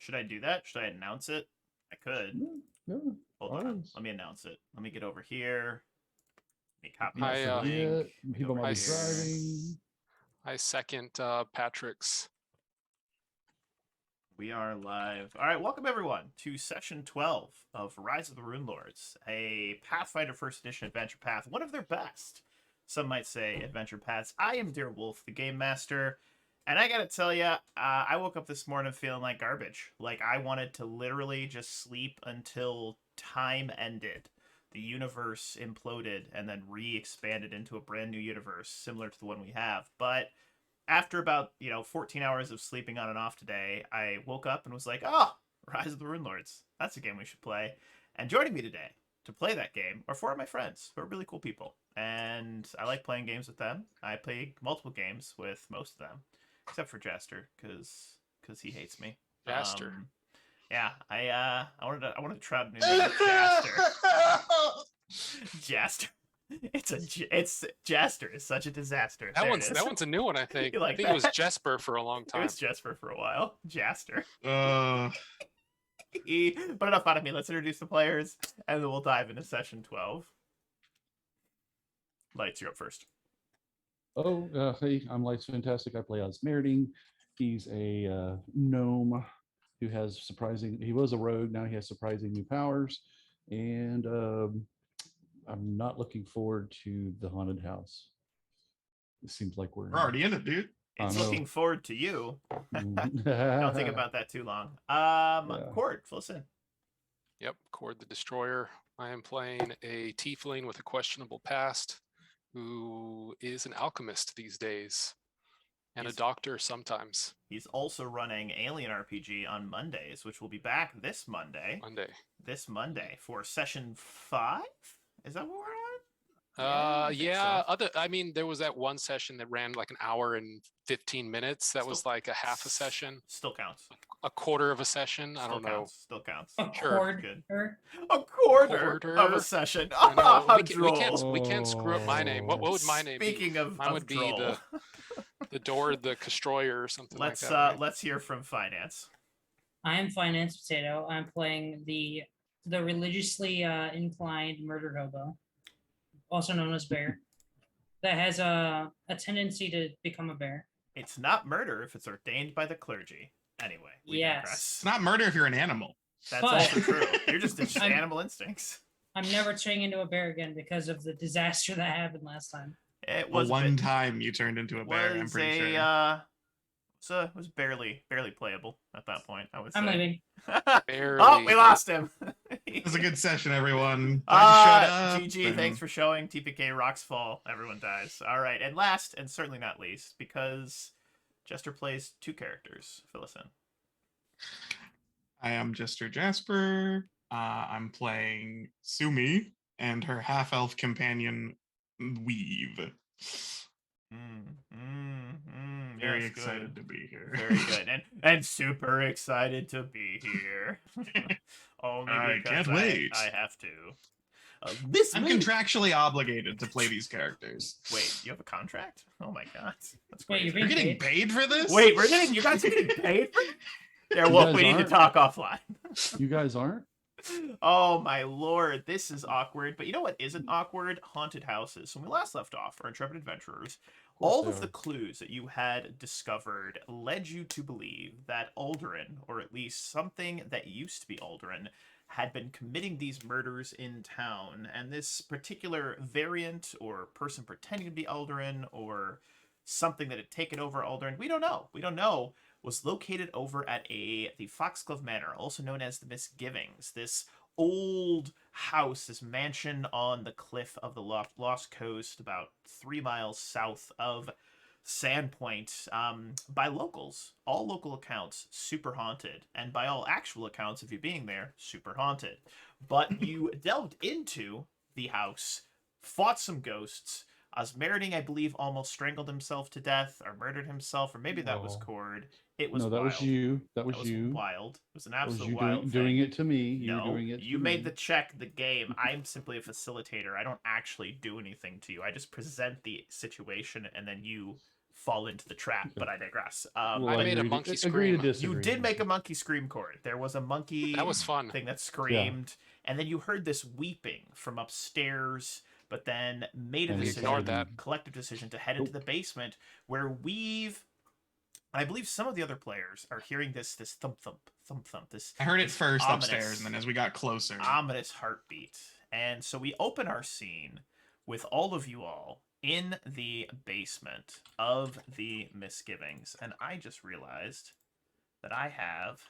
Should I do that? Should I announce it? I could. Yeah, Hold on. always. Let me announce it. Let me get over here. Let me copy Not this I link. forget, Get people over might I be here. driving. I second Patrick's. We are live. All right, welcome everyone to session 12 of Rise of the Runelords, a Pathfinder First Edition adventure path, one of their best. Some might say adventure paths. I am Dear Wolf, the game master, and I gotta tell you, I woke up this morning feeling like garbage. Like I wanted to literally just sleep until time ended. The universe imploded and then re-expanded into a brand new universe similar to the one we have, but after about 14 hours of sleeping on and off today, I woke up and was like, oh, Rise of the Runelords, that's a game we should play. And joining me today to play that game are four of my friends who are really cool people, and I like playing games with them. I play multiple games with most of them except for Jaster, because he hates me. Jaster. Yeah, I wanted to try a new name, Jaster. Jaster. It's Jaster is such a disaster. That one's a new one, I think. You like I think that? it was Jesper for a long It time. was Jesper for a while. Jaster. Uh, But enough out of me. Let's introduce the players, and then we'll dive into session 12. Lights, you're up first. Oh, hey, I'm Lights Fantastic. I play Osmerding. He's a gnome who has he was a rogue, now he has surprising new powers. And I'm not looking forward to the haunted house. It seems like we're already in it, dude. It's know. looking forward to you. Don't Don't think about that too long. Yeah. Cord, fill us in. Yep, Cord the Destroyer. I am playing a tiefling with a questionable past who is an alchemist these days and a doctor sometimes. He's also running Alien RPG on Mondays, which will be back this Monday. This Monday for session 5? Is that what we're on? Yeah. I mean, there was that one session that ran like an hour and 15 minutes. That was like a half a session. Still counts. A quarter of a session. I don't know. Still counts. A quarter. A quarter of a session. We can't screw up my name. What would my name be? Speaking of mine would be the door, the destroyer, or something like that. Right? Let's hear from finance. I am Finance Potato. I'm playing the religiously inclined murder hobo, also known as Bear, that has a tendency to become a bear. It's not murder if it's ordained by the clergy. Anyway, we digress. It's not murder if you're an animal. That's also true. You're just animal instincts. I'm never turning into a bear again because of the disaster that happened last time. It was one time you turned into a bear. I'm pretty sure. So it was barely playable at that point. I would say. I'm leaving. Oh, we lost him. It was a good session, everyone. GG, thanks for showing. TPK rocks fall. Everyone dies. All right, and last and certainly not least, because Jester plays 2 characters. Fill us in. I am Jester Jasper. I'm playing Sumi and her half-elf companion Weave. Very excited to be here. Very good, and super excited to be here. Only because can't wait. I have to. I'm contractually obligated to play these characters. Wait, you have a contract? Oh my god, that's Wait, crazy. you're getting paid for this? Wait, you guys are getting paid for? Yeah, well, we need to talk offline. You guys aren't? Oh my lord, this is awkward. But you know what isn't awkward? Haunted houses. When we last left off, our intrepid adventurers, all of the clues that you had discovered led you to believe that Alderan, or at least something that used to be Alderan, had been committing these murders in town. And this particular variant, or person pretending to be Alderan, or something that had taken over Alderan, we don't know, was located over at the Foxglove Manor, also known as the Misgivings. This old house, this mansion on the cliff of the Lost Coast, about 3 miles south of Sandpoint, by locals, all local accounts, super haunted, and by all actual accounts of you being there, super haunted. But you delved into the house, fought some ghosts. Osmerding, I believe, almost strangled himself to death, or murdered himself, or maybe that was Cord. It was that wild. was you. That was you. Wild. It was an absolute you wild thing. doing it to me. You doing it. You made the check, the game. I'm simply a facilitator. I don't actually do anything to you. I just present the situation, and then you fall into the trap, but I digress. Well, I but made a agree to- monkey agree to scream. disagree. you did make a monkey scream, Court. There was a monkey That was fun. thing that screamed, and then you heard this weeping from upstairs, but then made a And we decision, ignored that. collective decision, to head into the basement where I believe some of the other players are hearing this thump thump, this I heard it this first ominous- upstairs, and then as we got closer, ominous heartbeat. And so we open our scene with all of you all in the basement of the Misgivings. And I just realized that I have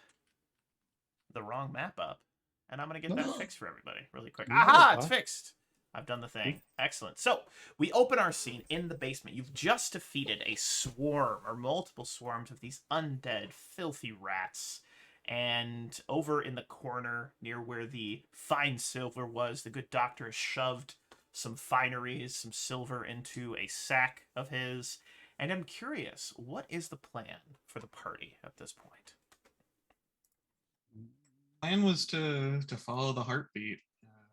the wrong map up. And I'm going to get that fixed for everybody really quick. Yeah, Aha! It's huh? fixed. I've done the thing. Excellent. So we open our scene in the basement. You've just defeated a swarm or multiple swarms of these undead, filthy rats. And over in the corner near where the fine silver was, the good doctor has shoved some fineries, some silver into a sack of his. And I'm curious, what is the plan for the party at this point? plan was to follow the heartbeat,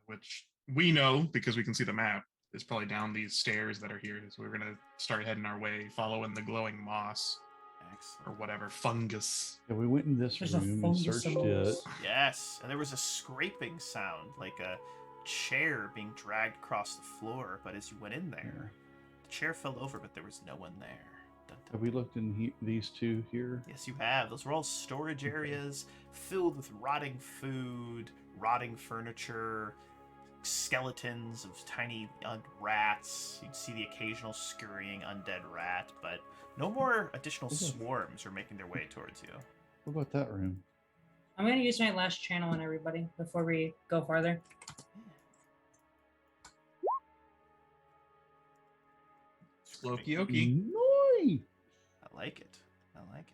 which we know because we can see the map. Is probably down these stairs that are here. So we're gonna start heading our way, following the glowing moss or Excellent. whatever fungus. Yeah, we went in this There's a room and fungus searched in it. this. Yes, and there was a scraping sound, like a chair being dragged across the floor. But as you went in there, the chair fell over, but there was no one there. Dun, dun, Have we looked in these two here? Yes, you have. Those were all storage areas filled with rotting food, rotting furniture, skeletons of tiny rats. You'd see the occasional scurrying undead rat, but no more additional Okay. swarms are making their way towards you. What about that room? I'm going to use my last channel on everybody before we go farther. Okie dokie. Nice. I like it. I like it.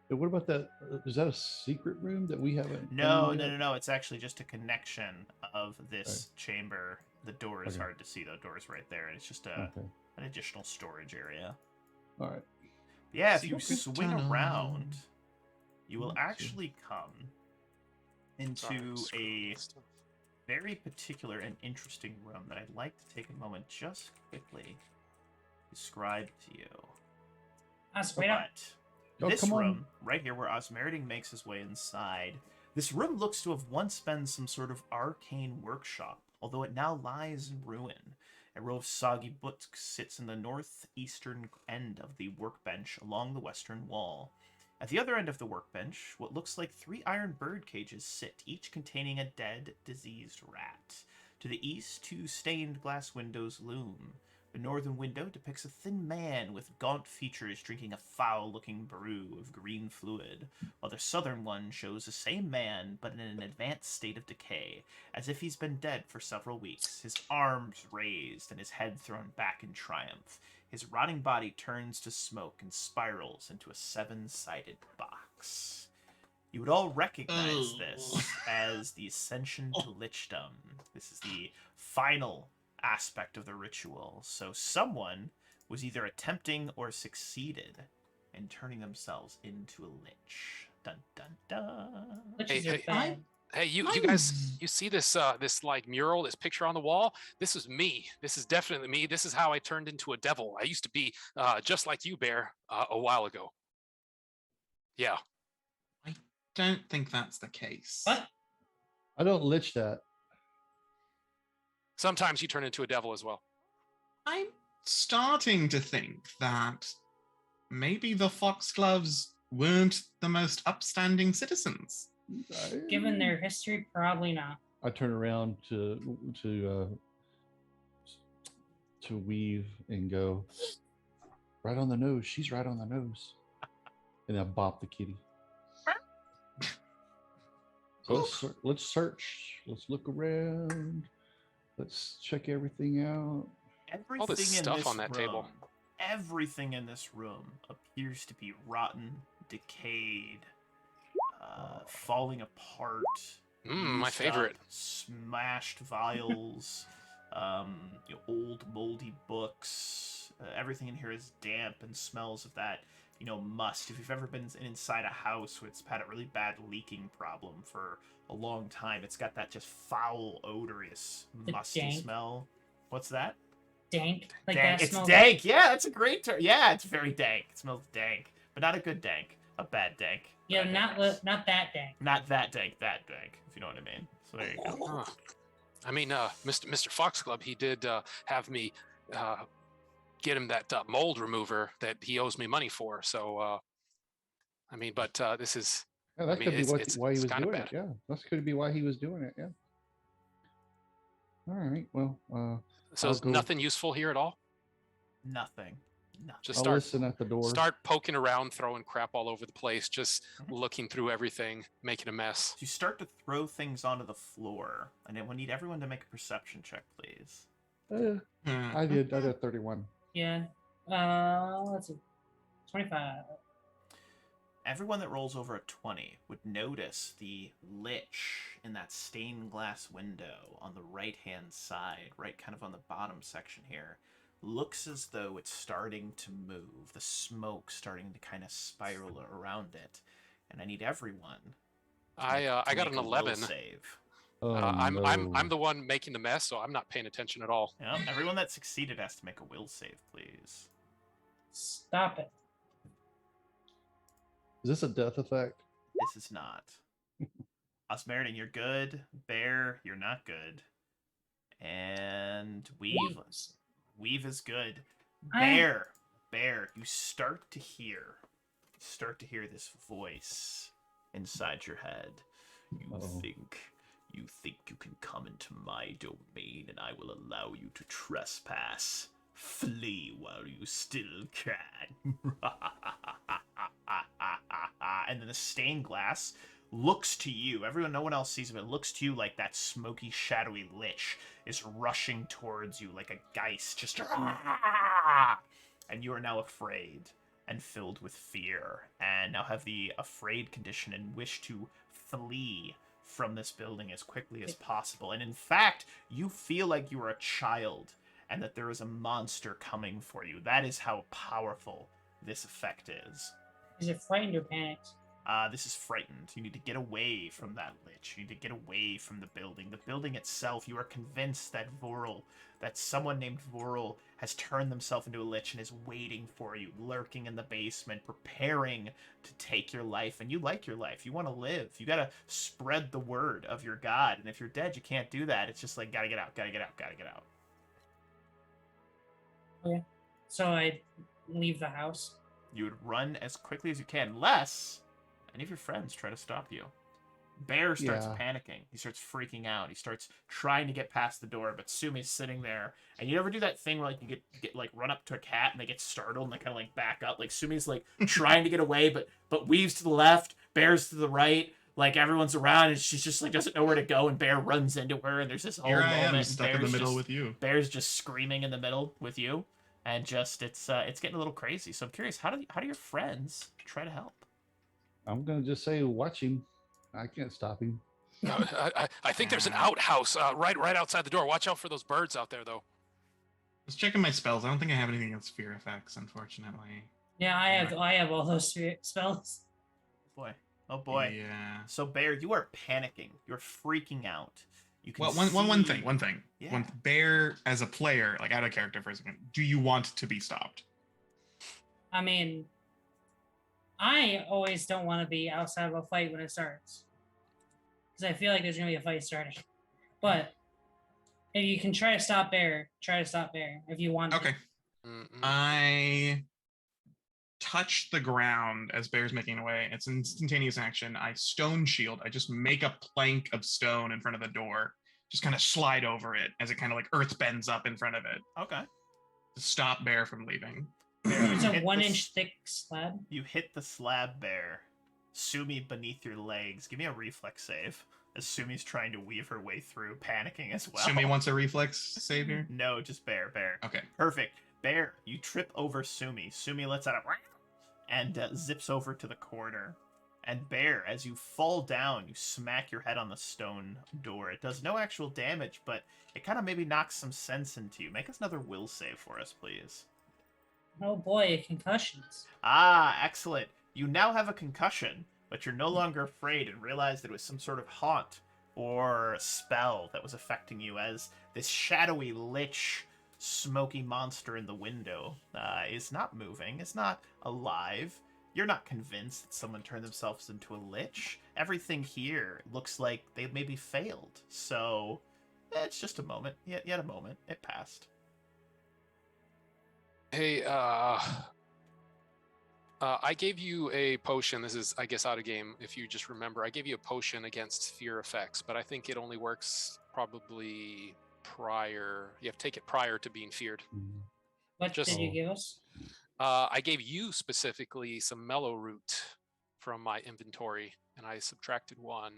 And what about that? Is that a secret room that we haven't? No, found no, yet? no, no. It's actually just a connection of this chamber. The door is Okay. hard to see, though. Door's right there. It's just Okay. an additional storage area. All right. Yeah, if you Secret swing tunnel. around, you will Let's see. actually come Sorry, into scrolling a stuff. very particular and interesting room that I'd like to take a moment just quickly describe to you. Wait up. But Oh, this come on. room, right here, where Osmeriting makes his way inside, this room looks to have once been some sort of arcane workshop, although it now lies in ruin. A row of soggy books sits in the northeastern end of the workbench along the western wall. At the other end of the workbench, what looks like 3 iron bird cages sit, each containing a dead, diseased rat. To the east, 2 stained glass windows loom. The northern window depicts a thin man with gaunt features drinking a foul-looking brew of green fluid, while the southern one shows the same man, but in an advanced state of decay, as if he's been dead for several weeks, his arms raised and his head thrown back in triumph. His rotting body turns to smoke and spirals into a 7-sided box. You would all recognize this as the Ascension to Lichdom. This is the final aspect of the ritual. So someone was either attempting or succeeded in turning themselves into a lich. Dun dun dun. Witches Hey, are hey, bad. Hey, you guys, you see this this like mural, this picture on the wall? This is me. This is definitely me. This is how I turned into a devil. I used to be just like you, Bear, a while ago. Yeah. I don't think that's the case. What? I don't lich that. Sometimes you turn into a devil as well. I'm starting to think that maybe the Foxgloves weren't the most upstanding citizens. Given their history, probably not. I turn around to weave and go right on the nose. She's right on the nose, and I bop the kitty. So let's search. Let's look around. Let's check everything out. Everything All this in stuff this on that table. room, everything in this room appears to be rotten, decayed, falling apart. My used favorite. up, smashed vials, old moldy books. Everything in here is damp and smells of that, must. If you've ever been inside a house where it's had a really bad leaking problem for a long time, it's got that just foul, odorous, The musty dank. smell. What's that? dank. Like Dank. that It's smells. dank. Yeah, that's a great term. Yeah, it's very dank. It smells dank, but not a good dank. A bad dank. But Yeah, I not digress. not that dank. Not that dank. That dank. If you know what I mean. So there you go. Huh. I mean, Mr. Foxglove, he did have me get him that mold remover that he owes me money for. So, I mean, but this is, Yeah, I that mean, could be why he was kind of doing bad. it. Yeah, that could be why he was doing it. Yeah. All right. Well, So I'll is go- nothing useful here at all? Nothing. Nothing. Just I'll start listen at the door. start poking around, throwing crap all over the place, just Mhm. looking through everything, making a mess. So you start to throw things onto the floor, and then we need everyone to make a perception check, please. I did. I did 31. Yeah. Let's see. 25. Everyone that rolls over a 20 would notice the lich in that stained glass window on the right-hand side, right kind of on the bottom section here. Looks as though it's starting to move. The smoke starting to kind of spiral around it. And I need everyone to I got make an a will 11. save. Oh, I'm the one making the mess, so I'm not paying attention at all. Yep, everyone that succeeded has to make a will save, please. Stop it. Is this a death effect? This is not. Osmeridan, you're good. Bear, you're not good. And Weave is good. Bear, you start to hear this voice inside your head. Uh-oh. You think you can come into my domain and I will allow you to trespass. Flee while you still can. And then the stained glass looks to you. No one else sees him. It looks to you like that smoky, shadowy lich is rushing towards you like a geist. Just and you are now afraid and filled with fear, and now have the afraid condition and wish to flee from this building as quickly as possible. And in fact, you feel like you are a child and that there is a monster coming for you. That is how powerful this effect is. Is it frightened or panicked? This is frightened. You need to get away from that lich. You need to get away from the building. The building itself, you are convinced that someone named Vorul has turned themselves into a lich and is waiting for you, lurking in the basement, preparing to take your life. And you like your life. You want to live. You got to spread the word of your god. And if you're dead, you can't do that. It's just like, gotta get out, gotta get out, gotta get out. Okay. So I leave the house. You would run as quickly as you can, unless any of your friends try to stop you. Bear starts panicking. He starts freaking out. He starts trying to get past the door, but Sumi's sitting there. And you ever do that thing where like you get like run up to a cat and they get startled and they kind of like back up? Like Sumi's like trying to get away, but Weaves to the left, Bear's to the right. Like everyone's around and she's just like doesn't know where to go, and Bear runs into her and there's this whole Here I moment. am, stuck in the middle with you. Bear's just screaming in the middle with you, and just it's getting a little crazy. So I'm curious, how do your friends try to help? I'm gonna just say, watch him. I can't stop him. I think there's an outhouse right outside the door. Watch out for those birds out there, though. Just checking my spells. I don't think I have anything against fear effects, unfortunately. Yeah, I have all those spells. Boy. Oh boy. Yeah. So Bear, you are panicking. You're freaking out. You can Well, one thing. Yeah. When Bear, as a player, like out of character for a second, do you want to be stopped? I mean, I always don't want to be outside of a fight when it starts, because I feel like there's gonna be a fight starting. But if you can try to stop Bear, try to stop Bear if you want. Okay. I touch the ground as Bear's making away. It's an instantaneous action. I stone shield. I just make a plank of stone in front of the door. Just kind of slide over it as it kind of like earth bends up in front of it Okay. to stop Bear from leaving. It's a Hit 1 the inch thick slab. You hit the slab, Bear. Sumi beneath your legs. Give me a reflex save. As Sumi's trying to weave her way through, panicking as well. Sumi wants a reflex save here. No, just Bear. Okay. Perfect. Bear, you trip over Sumi. Sumi lets out a and zips over to the corner. And Bear, as you fall down, you smack your head on the stone door. It does no actual damage, but it kind of maybe knocks some sense into you. Make us another will save for us, please. Oh boy, concussions. Ah, excellent. You now have a concussion, but you're no longer afraid and realize that it was some sort of haunt or spell that was affecting you as this shadowy lich smoky monster in the window is not moving. It's not alive. You're not convinced that someone turned themselves into a lich. Everything here looks like they maybe failed. So it's just a moment. Yet a moment. It passed. Hey, I gave you a potion. This is, I guess, out of game. If you just remember, I gave you a potion against fear effects, but I think it only works probably prior. You have to take it prior to being feared. What Just- did you give us? I gave you specifically some mellow root from my inventory, and I subtracted one.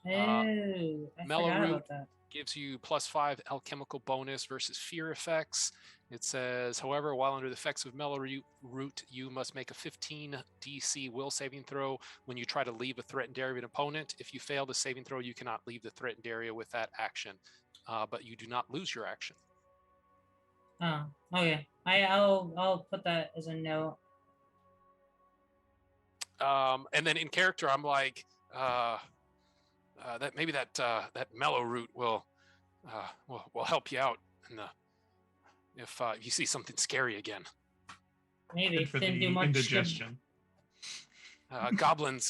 Oh, I mellow forgot root. about that. Gives you +5 alchemical bonus versus fear effects. It says, however, while under the effects of mellow root, you must make a 15 DC will saving throw when you try to leave a threatened area of an opponent. If you fail the saving throw, you cannot leave the threatened area with that action, but you do not lose your action. Oh, okay. I'll put that as a note. And then in character, I'm like, that maybe that mellow root will help you out if you see something scary again. Maybe And for didn't do the much. indigestion. Goblins,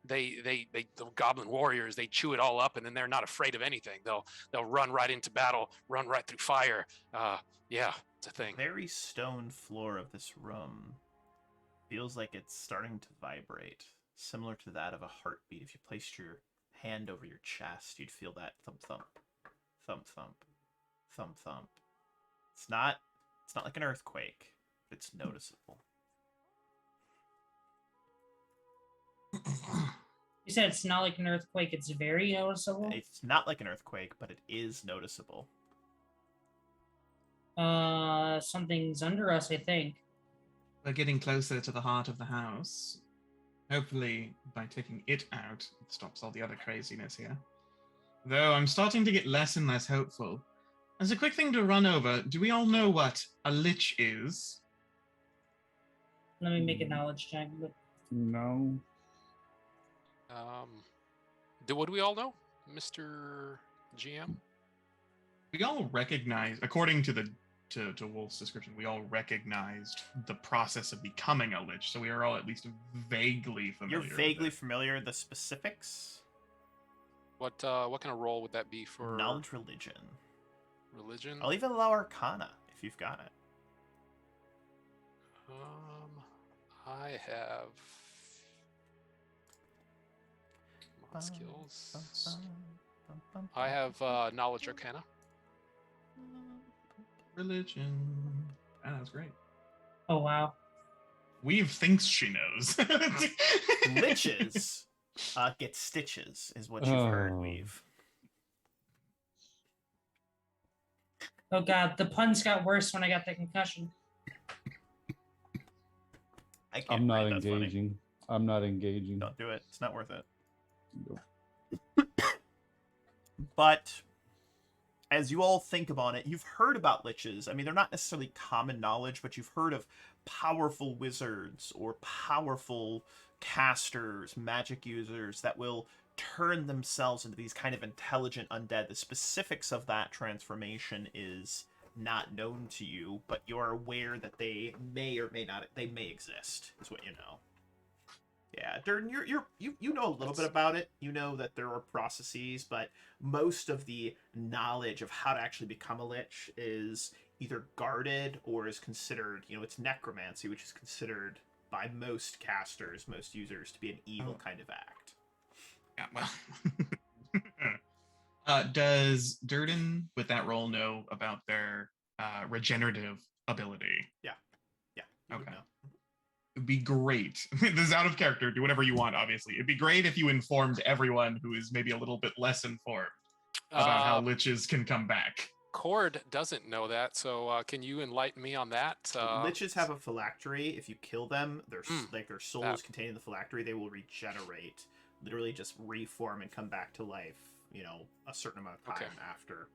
the goblin warriors, they chew it all up, and then they're not afraid of anything. They'll run right into battle, run right through fire. Yeah, it's a thing. Very stone floor of this room feels like it's starting to vibrate, similar to that of a heartbeat. If you placed your hand over your chest, you'd feel that thump thump, thump thump, thump thump. It's not like an earthquake, but it's noticeable. You said it's not like an earthquake. It's very noticeable. It's not like an earthquake, but it is noticeable. Something's under us, I think. We're getting closer to the heart of the house. Hopefully, by taking it out, it stops all the other craziness here. Though I'm starting to get less and less hopeful. As a quick thing to run over, do we all know what a lich is? Let me make a knowledge check. But No. What do we all know, Mr. GM? We all recognize, according to to Wolf's description, we all recognized the process of becoming a lich, so we are all at least vaguely familiar. You're vaguely with it. familiar. The specifics? What kind of role would that be for Knowledge, religion. religion? I'll even allow Arcana if you've got it. I have mod skills. I have knowledge arcana. Religion. Ah, that's great. oh wow. Weave thinks she knows. Liches get stitches, is what you've heard, Oh. Weave. Oh god, the puns got worse when I got the concussion. I can't I'm not write, that's funny. engaging. I'm not engaging. Don't do it. It's not worth it. Nope. But as you all think about it, you've heard about liches. I mean, they're not necessarily common knowledge, but you've heard of powerful wizards or powerful casters, magic users that will turn themselves into these kind of intelligent undead. The specifics of that transformation is not known to you, but you're aware that they may or may not, they may exist, is what you know. Yeah, Durden, you know a little bit about it. You know that there are processes, but most of the knowledge of how to actually become a lich is either guarded or is considered, it's necromancy, which is considered by most casters, most users, to be an evil kind of act. Yeah, well. Does Durden, with that role, know about their regenerative ability? Yeah, you would Okay. know. It'd be great. This is out of character. Do whatever you want, obviously. It'd be great if you informed everyone who is maybe a little bit less informed about how liches can come back. Cord doesn't know that, so can you enlighten me on that? Liches have a phylactery. If you kill them, their soul is that- contained in the phylactery. They will regenerate, literally just reform and come back to life. A certain amount of time after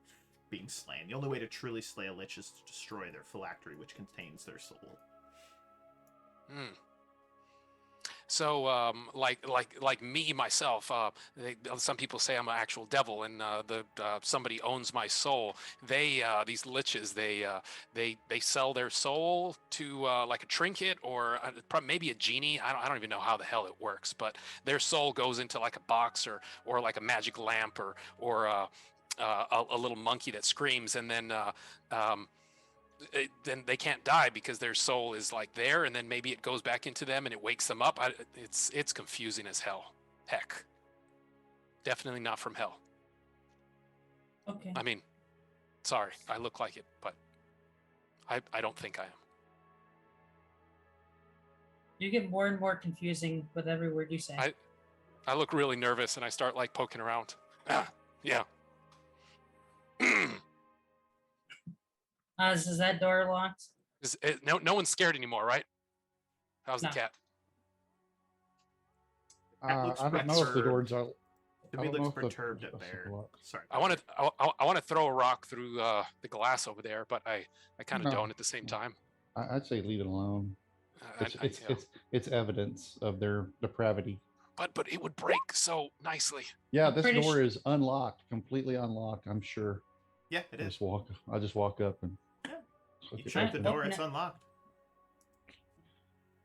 being slain. The only way to truly slay a lich is to destroy their phylactery, which contains their soul. So, like me myself, some people say I'm an actual devil, and somebody owns my soul. These liches, they sell their soul to like a trinket or maybe a genie. I don't even know how the hell it works, but their soul goes into like a box or like a magic lamp or a little monkey that screams, and then they can't die because their soul is like there, and then maybe it goes back into them and it wakes them up. It's confusing as hell. Heck, definitely not from hell. Okay. I mean, sorry, I look like it, but I don't think I am. You get more and more confusing with every word you say. I look really nervous and I start like poking around. Yeah. Is that door locked? No one's scared anymore, right? How's the No. cat? looks I don't know if the doors are. To I me, don't know looks if the- perturbed at that's Bear. locked. Sorry. I want to throw a rock through the glass over there, but I kind of No. don't at the same time. I'd say leave it alone. Yeah. It's evidence of their depravity. But it would break so nicely. Yeah, I'm this pretty door su- is unlocked, completely unlocked. I'm sure. Yeah, it is. I just walk up and. Yeah. hook You it check the open. door, Open it's it. unlocked.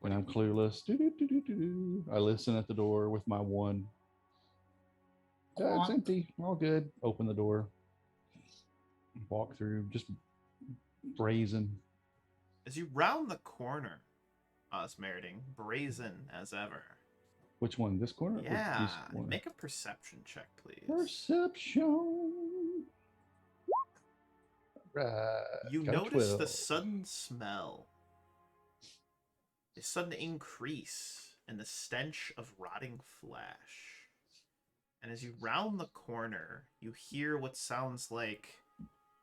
When I'm clueless, I listen at the door with my one. Yeah, it's Clonk. empty. All good. Open the door. Walk through. Just brazen. As you round the corner, Osmeriting, brazen as ever. Which one? This corner? Or Yeah, this corner? make a perception check, please. Perception. Right. You got a notice 12. the sudden smell, a sudden increase in the stench of rotting flesh. And as you round the corner, you hear what sounds like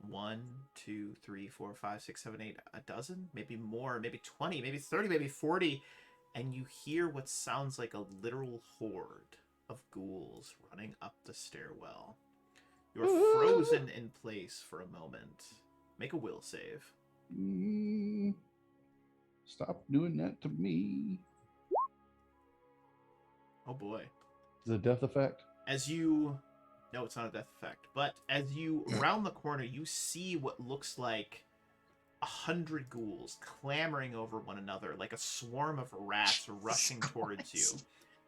1, 2, 3, 4, 5, 6, 7, 8, a dozen, maybe more, maybe 20, maybe 30, maybe 40. And you hear what sounds like a literal horde of ghouls running up the stairwell. You're frozen in place for a moment. Make a will save. Stop doing that to me. Oh boy. Is it a death effect? As you... No, it's not a death effect. But as you round the corner, you see what looks like 100 ghouls clamoring over one another like a swarm of rats rushing towards you.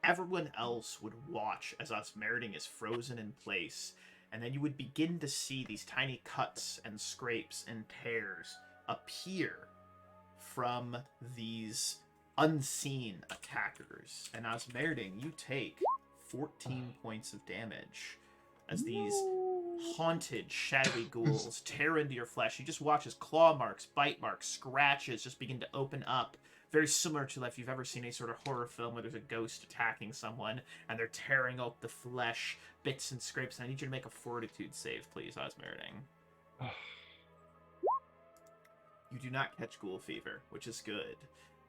Everyone else would watch as Osmeriting is frozen in place, and then you would begin to see these tiny cuts and scrapes and tears appear from these unseen attackers. And Osmeriting, you take 14 points of damage as these haunted, shadowy ghouls tear into your flesh. You just watch as claw marks, bite marks, scratches just begin to open up. Very similar to if you've ever seen a sort of horror film where there's a ghost attacking someone and they're tearing out the flesh, bits and scrapes. And I need you to make a fortitude save, please, Osmeriting. You do not catch ghoul fever, which is good.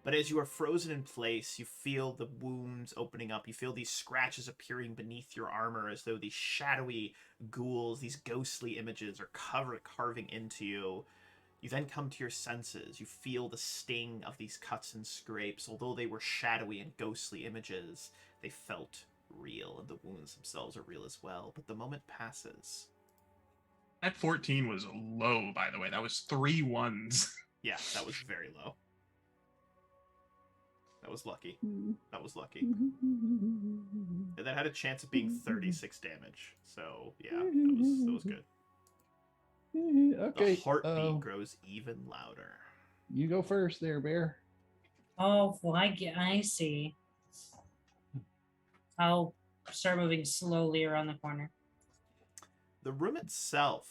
But as you are frozen in place, you feel the wounds opening up. You feel these scratches appearing beneath your armor as though these shadowy ghouls, these ghostly images are carving into you. You then come to your senses. You feel the sting of these cuts and scrapes. Although they were shadowy and ghostly images, they felt real, and the wounds themselves are real as well. But the moment passes. That 14 was low, by the way. That was 3 ones. Yeah, that was very low. That was lucky. That was lucky. And that had a chance of being 36 damage. So, yeah, that was good. Okay. The heartbeat grows even louder. You go first there, Bear. Oh, well, I see. I'll start moving slowly around the corner. The room itself,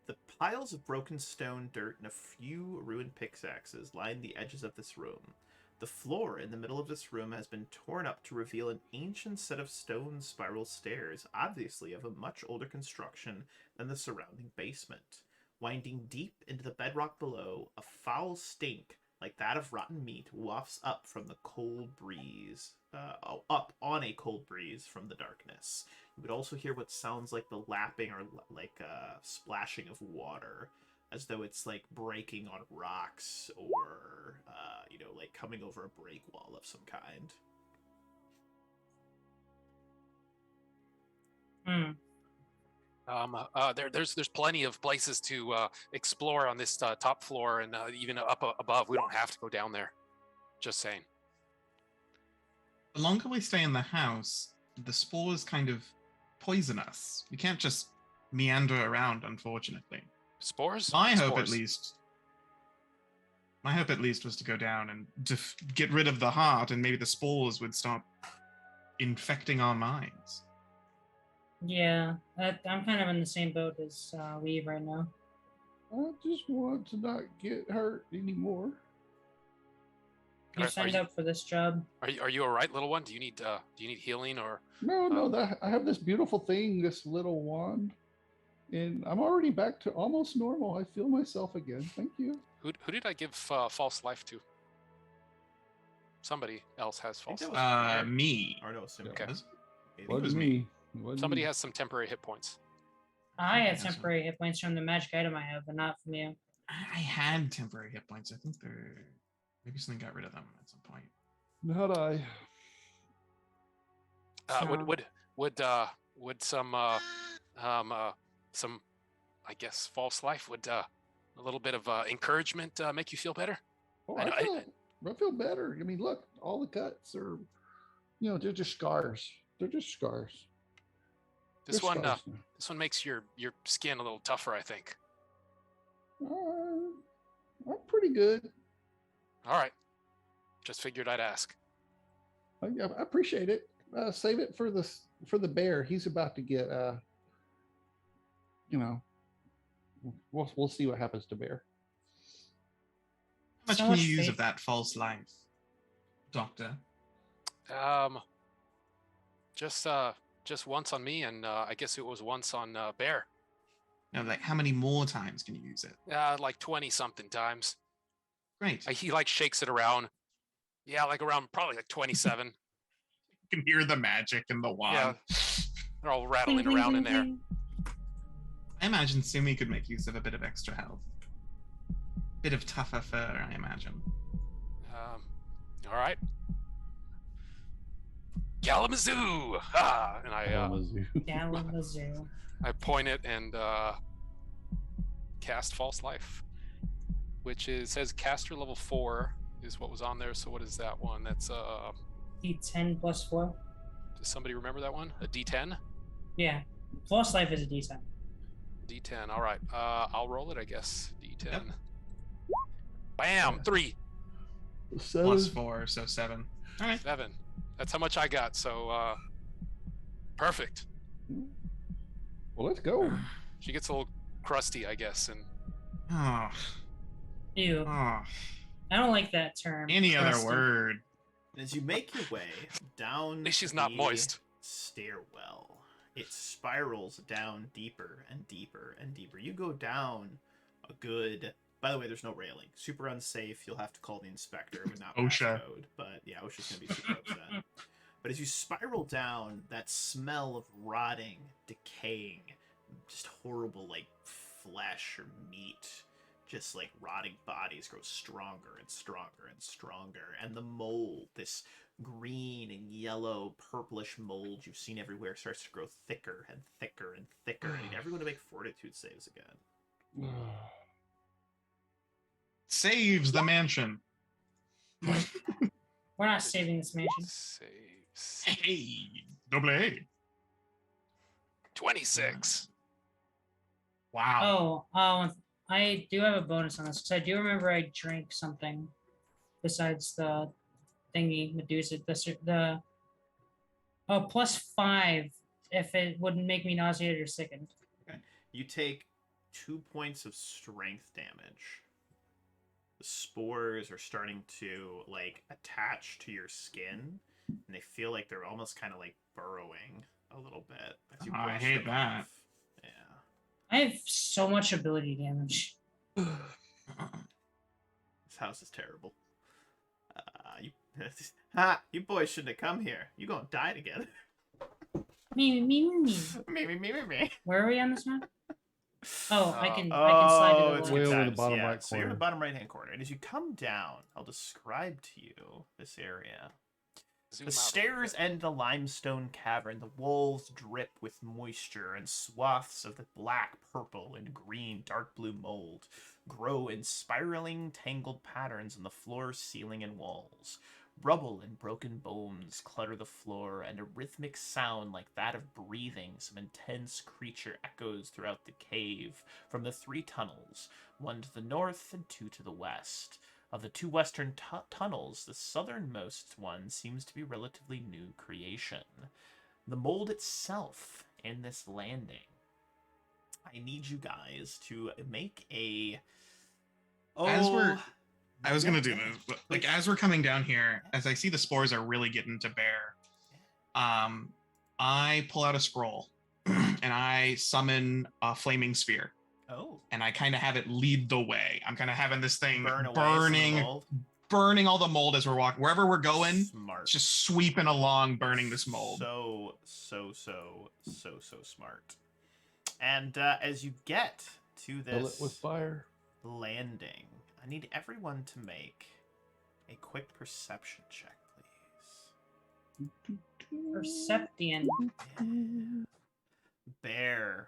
the piles of broken stone, dirt, and a few ruined pickaxes line the edges of this room. The floor in the middle of this room has been torn up to reveal an ancient set of stone spiral stairs, obviously of a much older construction than the surrounding basement. Winding deep into the bedrock below, a foul stink like that of rotten meat wafts up from the cold breeze, up on a cold breeze from the darkness. You would also hear what sounds like the lapping or like splashing of water, as though it's like breaking on rocks or, like coming over a break wall of some kind. There's plenty of places to explore on this top floor, and even up above. We don't have to go down there. Just saying. The longer we stay in the house, the spores kind of poison us. We can't just meander around, unfortunately. Spores? My hope, Spores. at least, was to go down and get rid of the heart, and maybe the spores would stop infecting our minds. Yeah, I'm kind of in the same boat as Weave right now. I just want to not get hurt anymore. You signed up for this job. Are you all right, little one? Do you need healing or? No, I have this beautiful thing, this little wand, and I'm already back to almost normal. I feel myself again. Thank you. Who did I give false life to? Somebody else has false that life. was Me. Or no, Sim. Okay. I think it Wasn't was me. It wasn't Somebody me. has some temporary hit points. I have Yeah, so- temporary hit points from the magic item I have, but not from you. I had temporary hit points. I think maybe something got rid of them at some point. Not I. Would some I guess false life would a little bit of encouragement make you feel better? Oh, I know- I feel better. I mean, look, all the cuts are, they're just scars. They're just scars. This They're one scars now. this one makes your skin a little tougher, I think. I'm pretty good. All right. Just figured I'd ask. I appreciate it. Save it for the bear. He's about to get. We'll see what happens to bear. How much So can much you use faith. of that false life, Doctor? Just once on me, and I guess it was once on Bear. No, like how many more times can you use it? Like 20 something times. Great. He like shakes it around. Yeah, like around probably like 27. You can hear the magic in the wand. Yeah, they're all rattling Bling, bling, around in bling, there. bling. I imagine Sumi could make use of a bit of extra health. Bit of tougher fur, I imagine. All right. Kalamazoo! Ah! And Kalamazoo. I point it and cast false life, which says caster level 4 is what was on there. So what is that one? That's D10 plus 4. does somebody remember that one? A D10? Yeah. False life is a D10. D10. All right. I'll roll it, I guess. D10. Yep. Bam! 3, Plus 4, so 7. All right. 7. That's how much I got. So perfect. Well, let's go. She gets a little crusty, I guess, and Oh, Ew. oh. I don't like that term. Any other Crusty. word? And as you make your way down at least she's not the moist. stairwell, it spirals down deeper and deeper and deeper. You go down a good. By the way, there's no railing. Super unsafe. You'll have to call the inspector. It would not pass OSHA. code. But yeah, OSHA's gonna be super upset. But as you spiral down, that smell of rotting, decaying, just horrible like flesh or meat, just like rotting bodies grows stronger and stronger and stronger. And the mold, this green and yellow, purplish mold you've seen everywhere, starts to grow thicker and thicker and thicker. I need everyone to make fortitude saves again. Saves the mansion. We're not saving this mansion. Saves. Hey, double A. 26. Wow. I do have a bonus on this because I do remember I drank something besides the thingy Medusa. The plus 5 if it wouldn't make me nauseated or sickened. Okay. You take 2 points of strength damage. The spores are starting to like attach to your skin, and they feel like they're almost kind of like burrowing a little bit. As you Oh, I brush hate them that. off. Yeah. I have so much ability damage. This house is terrible. You boys shouldn't have come here. You gonna die together. Me. Me. Where are we on this map? Oh, I can Oh, slide to the it's left. way good over the times, bottom yeah. right So you're in the corner. bottom right hand corner, and as you come down, I'll describe to you this area. Zoom The out a little stairs bit. end the limestone cavern. The walls drip with moisture, and swaths of the black, purple, and green dark blue mold grow in spiraling, tangled patterns on the floor, ceiling, and walls. Rubble and broken bones clutter the floor, and a rhythmic sound like that of breathing some intense creature echoes throughout the cave from the 3 tunnels, one to the north and 2 to the west. Of the 2 western tunnels, the southernmost one seems to be relatively new creation. The mold itself in this landing. I need you guys to make a. I was gonna do yeah, this, but please. as we're coming down here, as I see the spores are really getting to bear, I pull out a scroll and I summon a flaming sphere. Oh. And I kind of have it lead the way. I'm kind of having this thing Burn away some of the mold. burning all the mold as we're walking. Wherever we're going, Smart. it's just sweeping along, burning this mold. So smart. And as you get to Fill it with this fire. landing, I need everyone to make a quick perception check, please. Perception. Bear,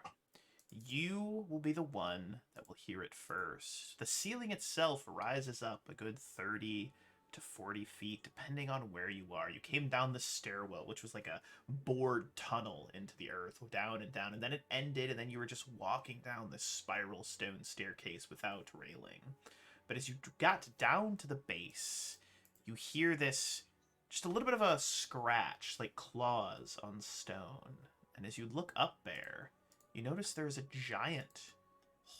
you will be the one that will hear it first. The ceiling itself rises up a good 30 to 40 feet, depending on where you are. You came down the stairwell, which was like a bored tunnel into the earth, down, and then it ended, and then you were just walking down this spiral stone staircase without railing. But as you got down to the base, you hear this, just a little bit of a scratch, like claws on stone. And as you look up there, you notice there's a giant,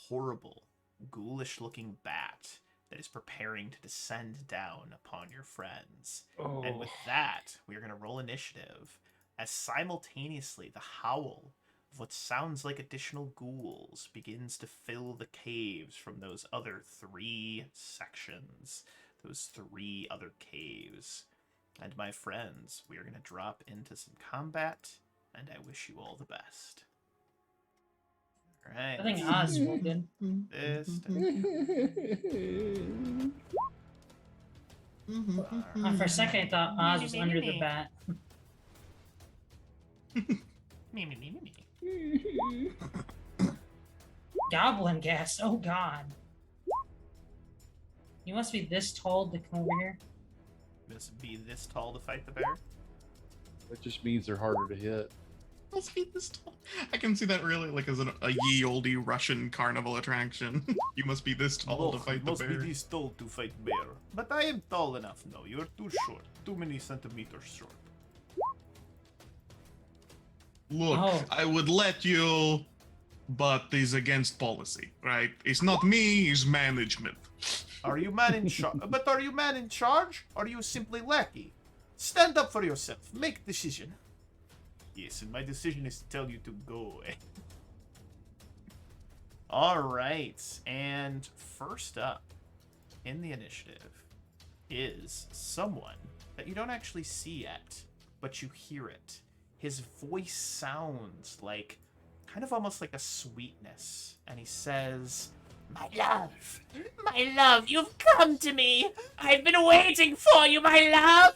horrible, ghoulish-looking bat that is preparing to descend down upon your friends. Oh. And with that, we are going to roll initiative, as simultaneously the howl of what sounds like additional ghouls begins to fill the caves from those other 3 sections, those 3 other caves. And my friends, we are going to drop into some combat, and I wish you all the best. All right. I think Oz will good. This For a second, I thought Oz was under the bat. me. Goblin gas. Oh God. You must be this tall to come over here. Must be this tall to fight the bear. That just means they're harder to hit. Must be this tall. I can see that really like as a ye olde Russian carnival attraction. You must be this tall to fight the must bear. be this tall to fight bear. But I am tall enough. No, you are too short. Too many centimeters short. Look, Oh. I would let you, but it's against policy, right? It's not me, it's management. Are you man in charge? But are you man in charge? Or are you simply lackey? Stand up for yourself. Make a decision. Yes, and my decision is to tell you to go away. All right, and first up in the initiative is someone that you don't actually see yet, but you hear it. His voice sounds like, kind of almost like a sweetness, and he says, my love, you've come to me. I've been waiting for you, my love.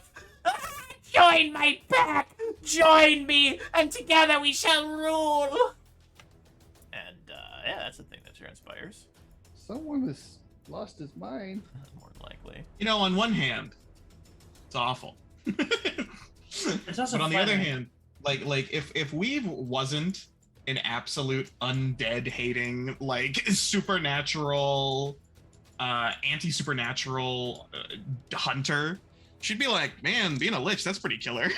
Join my pack, join me, and together we shall rule. And, yeah, that's the thing that transpires. Someone has lost his mind. More than likely. You know, on one hand, it's awful. It's also But on the other funny. hand, like if Weave wasn't an absolute undead hating, like supernatural, anti-supernatural hunter, she'd be like, man, being a lich, that's pretty killer.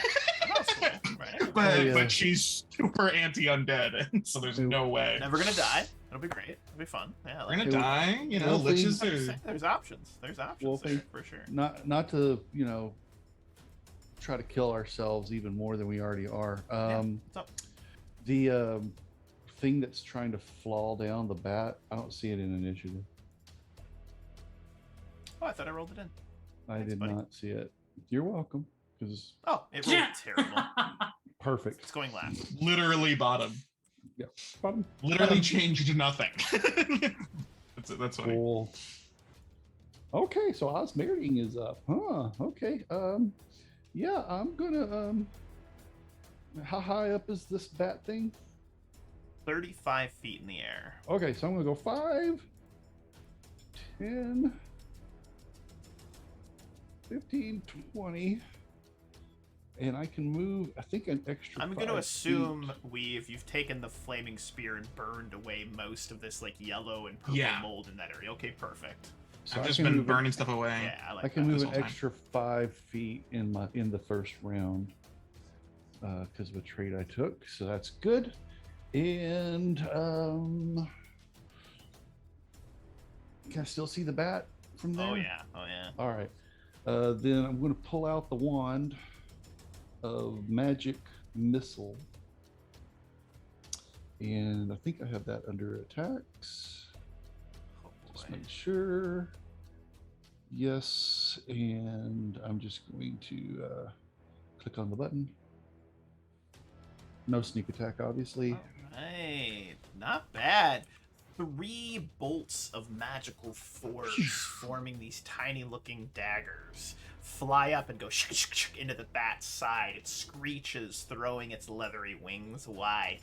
That's cool, right? But she's super anti-undead, and so there's no way. Never gonna die. It'll be great. It'll be fun. Yeah, I We're like gonna it. die, you know, Wolfie. liches I'm just are... saying, there's options. There's options Wolfie. there, for sure. Not to, you know, try to kill ourselves even more than we already are. What's up? The thing that's trying to flaw down the bat, I don't see it in initiative. Oh, I thought I rolled it in. I Thanks, did buddy. not see it. You're welcome. Because Oh, it rolled terrible. perfect. It's going last. literally bottom. Bottom. Literally changed nothing. That's funny. Cool. Okay, so Osmeriting is up. Huh. Okay. Yeah, I'm gonna. How high up is this bat thing? 35 feet in the air. Okay, so I'm gonna go 5, 10, 15, 20. And I can move, I think, an extra. I'm going to 5 assume feet. you've taken the flaming spear and burned away most of this like yellow and purple Yeah. mold in that area. Okay, perfect. So I've I just can been move burning stuff away. Yeah, I like I can that. move this an whole time. extra 5 feet in the first round because of a trade I took. So that's good. And can I still see the bat from there? Oh yeah, oh yeah. All right. Then I'm going to pull out the wand of magic missile. And I think I have that under attacks. Oh Just boy. make sure. Yes. And I'm just going to click on the button. No sneak attack, obviously. All right, not bad. 3 bolts of magical force forming these tiny looking daggers fly up and go into the bat's side. It screeches, throwing its leathery wings wide.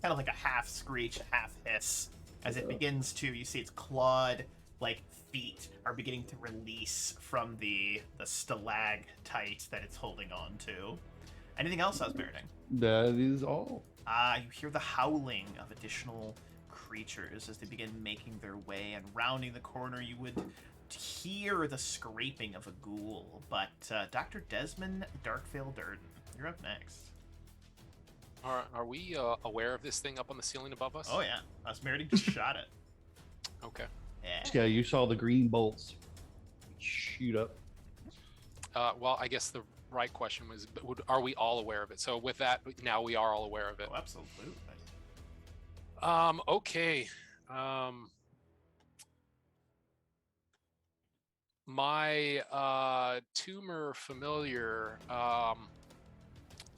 Kind of like a half screech, a half hiss. As it begins to, you see its clawed, like, feet are beginning to release from the stalactite that it's holding on to. Anything else, Osberding? That is all. You hear the howling of additional creatures as they begin making their way, and rounding the corner you would hear the scraping of a ghoul. But Dr. Desmond Darkvale Durden, you're up next. Are we aware of this thing up on the ceiling above us? Oh yeah, Osmerding just shot it. Okay. Yeah. Yeah, you saw the green bolts shoot up. Well, I guess the right question was, are we all aware of it? So with that, now we are all aware of it. Oh, absolutely. Okay. My tumor familiar,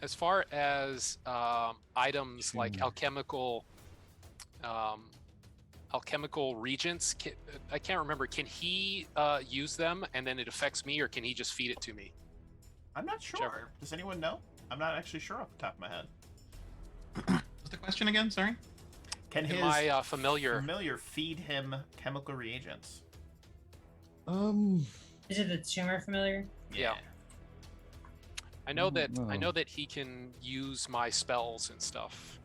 as far as items like Tumor. alchemical regents, I can't remember. Can he use them and then it affects me, or can he just feed it to me? I'm not sure. Whichever. Does anyone know? I'm not actually sure off the top of my head. What's the question again? Sorry. Can Can his my familiar? feed him chemical reagents? Is it the tumor familiar? Yeah. I know that I no. know that he can use my spells and stuff.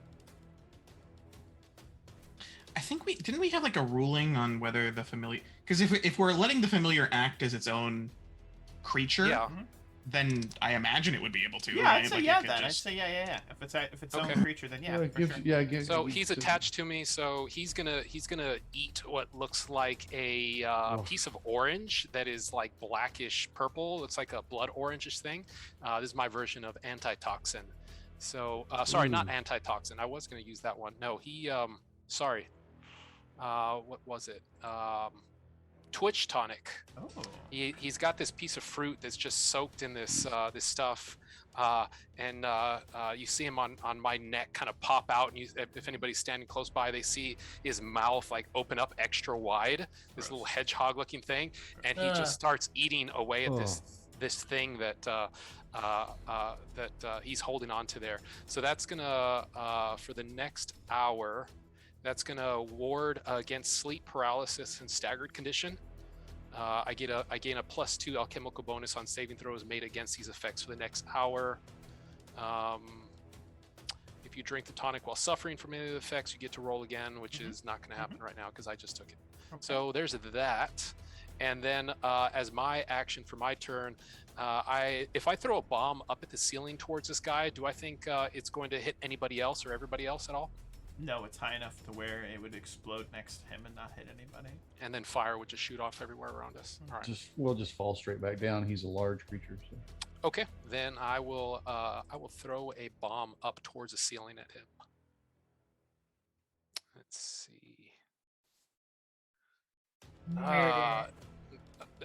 I think didn't we have like a ruling on whether the familiar, because if we're letting the familiar act as its own creature, Yeah. then I imagine it would be able to. Yeah, right? I'd say Like, it yeah could then. I'd just- say yeah. If it's Okay. own creature, then yeah, for sure. So he's attached to me. So he's gonna eat what looks like a piece of orange that is like blackish purple. It's like a blood orangish thing. This is my version of antitoxin. So sorry, not antitoxin. I was gonna use that one. No, he sorry. What was it? Twitch tonic. Oh. He's got this piece of fruit that's just soaked in this this stuff, and you see him on my neck kind of pop out, and if anybody's standing close by, they see his mouth like open up extra wide, this little hedgehog looking thing, and he just starts eating away at this thing that he's holding on to there. So that's gonna for the next hour, that's gonna ward against sleep paralysis and staggered condition. I gain a +2 alchemical bonus on saving throws made against these effects for the next hour. If you drink the tonic while suffering from any of the effects, you get to roll again, which is not going to happen right now because I just took it. Okay. So there's that. And then as my action for my turn, if I throw a bomb up at the ceiling towards this guy, do I think it's going to hit anybody else or everybody else at all? No, it's high enough to where it would explode next to him and not hit anybody. And then fire would just shoot off everywhere around us. All right. We'll just fall straight back down. He's a large creature. So. Okay, then I will throw a bomb up towards the ceiling at him. Let's see.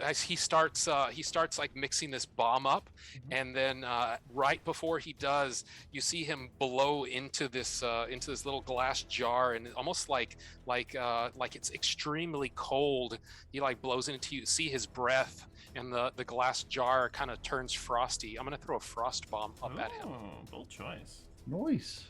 as he starts like mixing this bomb up, and then right before he does, you see him blow into this little glass jar, and almost like it's extremely cold. He like blows into you, see his breath, and the glass jar kind of turns frosty. I'm gonna throw a frost bomb up at him. Oh, bold choice. Nice.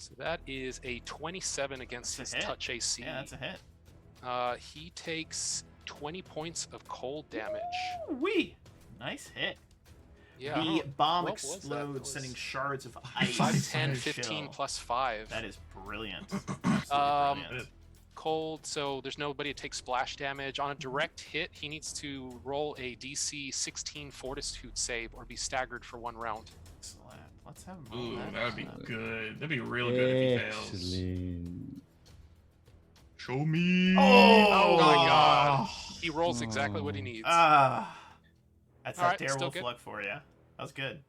So that is a 27 against That's his a hit. touch AC. Yeah, that's a hit. He takes 20 points of cold damage. Wee! Nice hit. Yeah. The bomb what was that? That explodes, was sending shards of ice. 5, 10, and 15 chill. plus 5. That is brilliant. Absolutely brilliant. Cold, so there's nobody to take splash damage. On a direct hit, he needs to roll a DC 16 Fortitude save or be staggered for 1 round. Excellent. Let's have him roll Ooh, that. that would be up. good. That'd be real good if he fails. Excellent. Show me. Oh, my God. He rolls exactly what he Oh. needs. That's All that right, still Darewolf good. luck for you. That was good.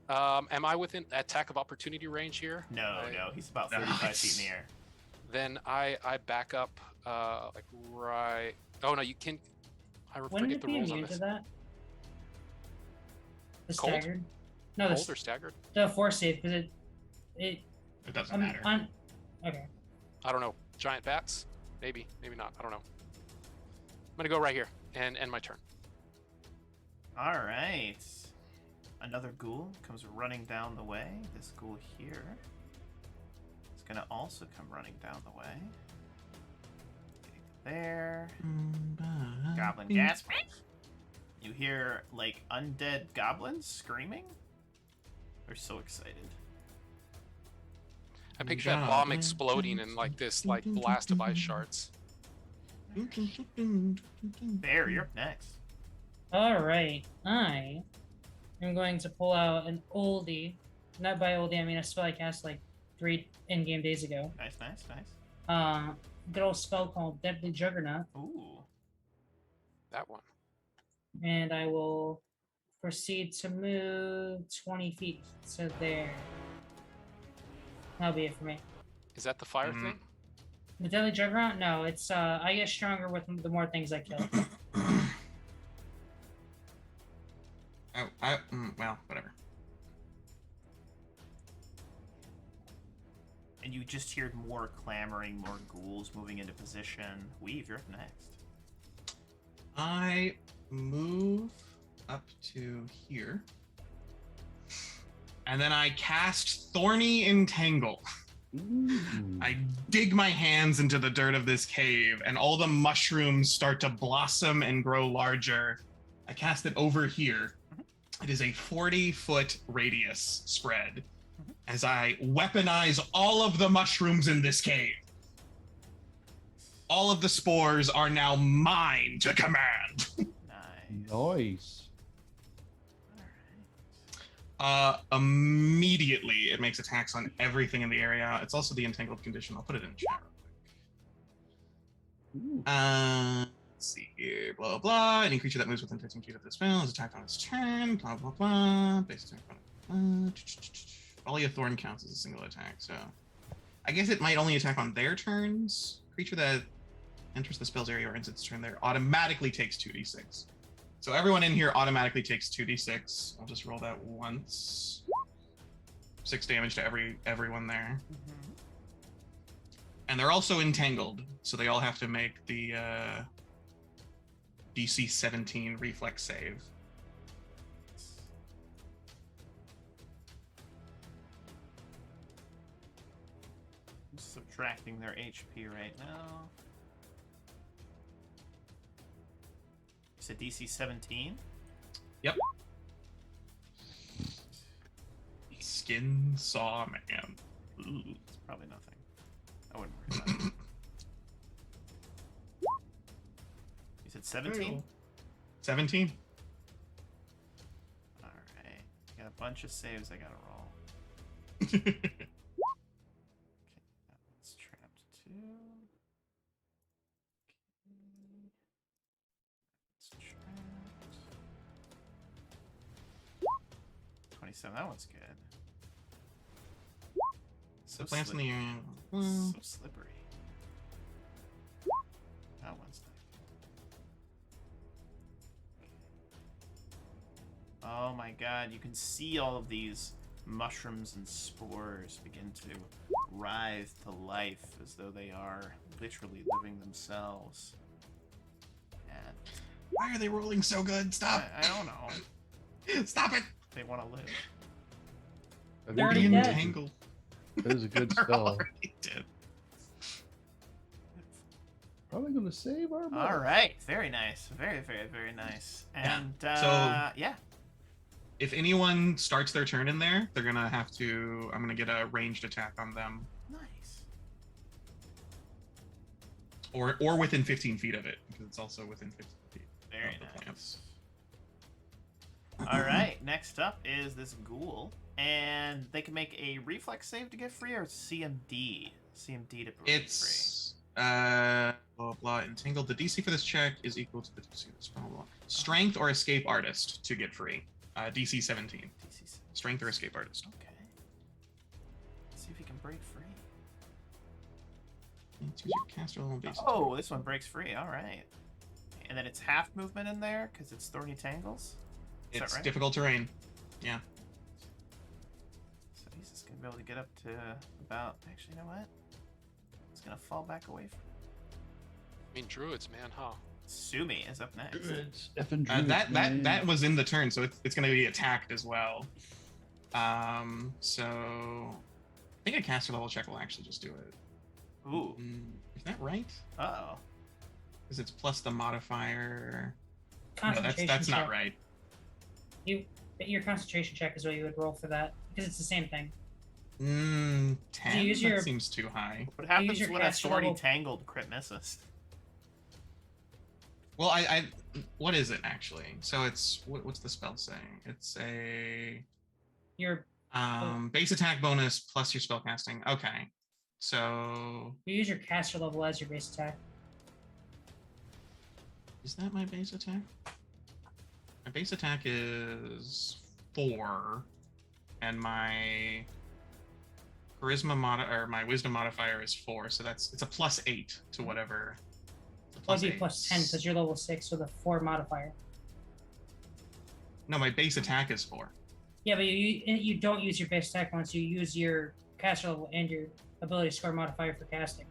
Am I within attack of opportunity range here? No, I- he's about 35 Nice. feet in the air. Then I back up like right. Oh no, you can. I Wouldn't forget it the be rules on immune to this. that? The Cold? staggered? No, Cold or staggered? the force save because it. It doesn't matter. Okay. I don't know. Giant bats? Maybe not. I don't know. I'm gonna go right here and end my turn. All right. Another ghoul comes running down the way. This ghoul here is going to also come running down the way. There. Goblin gasp. You hear, like, undead goblins screaming. They're so excited. I picture that bomb exploding and like this like blast of ice shards. Bear, you're up next. All right. I am going to pull out an oldie. Not by oldie, I mean a spell I cast like 3 in-game days ago. Nice. Good old spell called Deadly Juggernaut, Ooh. That one. and I will proceed to move 20 feet to there. That'll be it for me. Is that the fire Mhm. thing? The Deadly Juggernaut? No, it's I get stronger with the more things I kill. Well, whatever. And you just heard more clamoring, more ghouls moving into position. Weave, you're up next. I move up to here. And then I cast Thorny Entangle. Ooh. I dig my hands into the dirt of this cave, and all the mushrooms start to blossom and grow larger. I cast it over here. It is a 40-foot radius spread as I weaponize all of the mushrooms in this cave. All of the spores are now mine to command. Nice. Nice. Immediately, it makes attacks on everything in the area. It's also the entangled condition. I'll put it in chat real quick. Ooh. Let's see here. Blah, blah, blah. Any creature that moves within 13 feet of the spell is attacked on its turn. Blah, blah, blah. Base attack. Volley of Thorn counts as a single attack, so I guess it might only attack on their turns. Creature that enters the spell's area or ends its turn there automatically takes 2d6. So everyone in here automatically takes 2d6. I'll just roll that once. 6 damage to everyone there. And they're also entangled, so they all have to make the DC 17 reflex save. I'm subtracting their HP right now. You said DC 17? Yep. Skinsaw man. Ooh, it's probably nothing. I wouldn't worry about it. You said 17? 17. Alright. Got a bunch of saves I gotta roll. That's Okay, that one's trapped too. Okay. It's trapped. 27, that one's good. So the plants in the area. So slippery. Oh my god, you can see all of these mushrooms and spores begin to writhe to life as though they are literally living themselves. And Why are they rolling so good? Stop! I don't know. Stop it! They want to live. I think They're that already is dead. a- Entangle. That is a good They're spell. already dead. Probably going to save our butt. All right, very nice, very, very, very nice. Yeah. And So- yeah, If anyone starts their turn in there, they're gonna have to. I'm gonna get a ranged attack on them, nice. or within 15 feet of it, because it's also within 15 feet. Very of the nice. plants. All right, next up is this ghoul, and they can make a reflex save to get free, or CMD. CMD to break It's blah blah entangled. The DC for this check is equal to the DC of this blah, blah. Strength or escape artist to get free. DC 17. free. DC. Strength or escape artist. Okay. Let's see if he can break free. Choose your caster level base. Oh, this one breaks free. All right. And then it's half movement in there because it's thorny tangles. Is that It's right? difficult terrain. Yeah. So he's just gonna be able to get up to about. Actually, you know what? It's gonna fall back away from. I mean, druids, man, huh? Sumi is up next. It's effing druid, That man. was in the turn, so it's going to be attacked as well. So I think a caster level check will actually just do it. Ooh. Is that right? Uh oh. Because it's plus the modifier. No, Concentration that's not check. right. Your concentration check is what you would roll for that because it's the same thing. 10. use That your- seems too high. What happens your when a caster thorny level- tangled crit misses? Well, I what is it actually? So it's what's the spell saying? It's a Your base attack bonus plus your spell casting. Okay. So you use your caster level as your base attack. is that my base attack? My base attack is 4, and my charisma or my wisdom modifier is 4. So it's a plus 8 to whatever. It's a Plus be 8. plus 10 because you're level 6 with a 4 modifier. No, my base attack is 4. Yeah, but you don't use your base attack once you use your caster level and your ability score modifier for casting.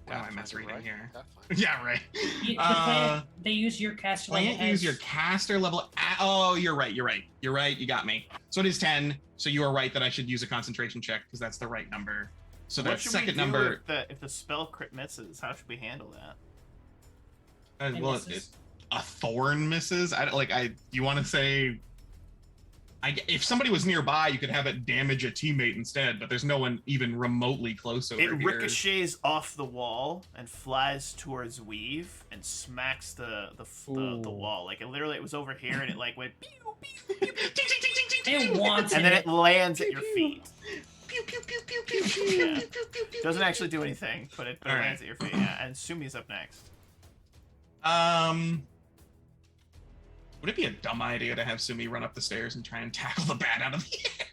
Wow, That I'm sounds misreading right. here. That fine. Yeah, right. The plant, they use your caster level Plant use as your caster level. Oh, you're right. You're right. You got me. So it is 10. So you are right that I should use a concentration check because that's the right number. So What that should we second do number. if the spell crit misses? How should we handle that? and Well, misses. a thorn misses. I don't like. You want to say. If somebody was nearby, you could have it damage a teammate instead, but there's no one even remotely close over It here. ricochets off the wall and flies towards Weave and smacks the Ooh. wall. Like it was over here and it like went pew, pew, Ting, ting, ting, ting, ting, ting, It ting. wants and then it. it lands at your feet. Pew, pew, pew, pew, pew, pew, Yeah. pew, pew, pew, pew, Doesn't pew, actually pew. do anything, but it All right. lands at your feet. Yeah, and Sumi's up next. Would it be a dumb idea to have Sumi run up the stairs and try and tackle the bat out of the air?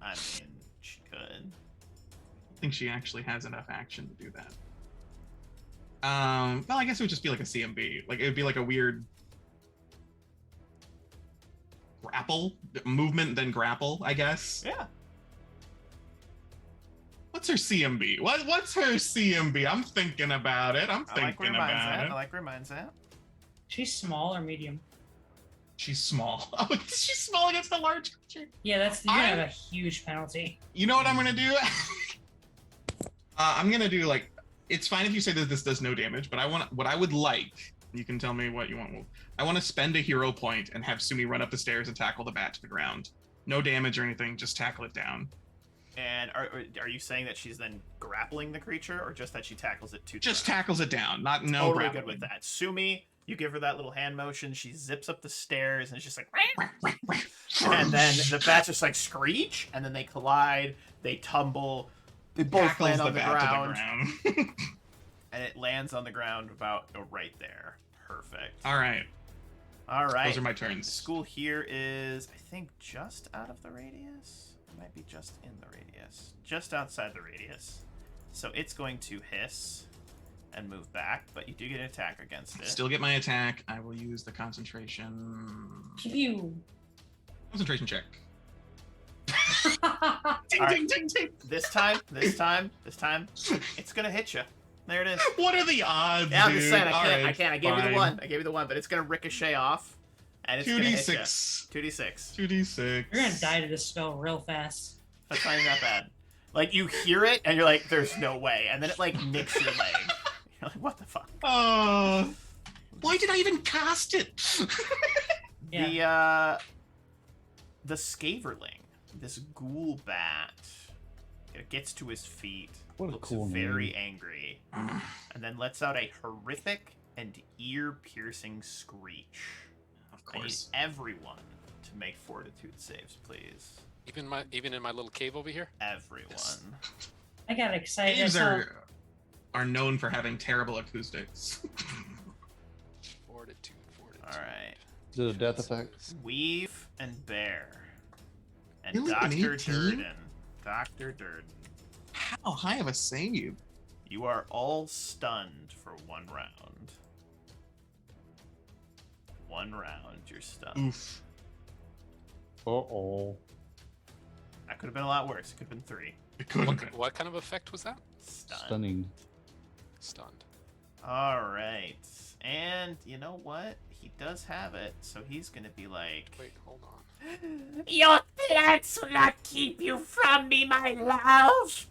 I mean, she could. I think she actually has enough action to do that. Well, I guess it would just be like a CMB. Like it would be like a weird grapple movement, then grapple. I guess. Yeah. What's her CMB? What's her CMB? I'm thinking about it. I'm I like where thinking your mind's about at. it. I like where your mind's at. She's small or medium. She's small. Oh, she's small against a large creature. Yeah, you're gonna have a I'm- huge penalty. You know what I'm gonna do? I'm gonna do like. It's fine if you say that this does no damage, but what I would like. You can tell me what you want. I want to spend a hero point and have Sumi run up the stairs and tackle the bat to the ground. No damage or anything, just tackle it down. And are you saying that she's then grappling the creature, or just that she tackles it to the Just ground? tackles it down, not no Totally grappling. good with that. Sumi, you give her that little hand motion. She zips up the stairs, and it's just like, and then the bats just like screech, and then they collide. They tumble. They both Tackles land on the bat ground, to the ground. and it lands on the ground about right there. Perfect. All right, All right. those are my The turns. school here is, I think, just out of the radius. It might be just in the radius. Just outside the radius. So it's going to hiss and move back, but you do get an attack against it. Still get my attack. I will use the concentration. Pew. Concentration check. Ding, Alright. ding, ding, ding. This time, it's gonna hit you. There it is. What are the odds? Yeah, I'm dude? just saying, I All can't. I right, gave you the fine. one. I gave you the one, but it's gonna ricochet off, and it's gonna hit you. 2d6. 2d6. 2d6. You're gonna die to this spell real fast. That's not even that bad. Like, you hear it, and you're like, there's no way. And then it, like, nicks your leg. You're like, what the fuck? Why did I even cast it? The Scaverling, this ghoul bat, it gets to his feet, What a looks cool very name. angry, and then lets out a horrific and ear-piercing screech. Of I need course. everyone to make fortitude saves, please. Even in my little cave over here. Everyone. I got excited. I Caves saw- are known for having terrible acoustics. Fortitude. All right. Is it a death effect? Weave and Bear. And Really? An Dr. 18? Durden. Dr. Durden. How high of a save? You are all stunned for 1 round. 1 round, you're stunned. Oof. Uh-oh. That could have been a lot worse. It could have been 3. It could have been. What kind of effect was that? Stunned. Stunning. Stunned. All right. And you know what? He does have it, so he's going to be like... Wait, hold on. Your threats will not keep you from me, my love.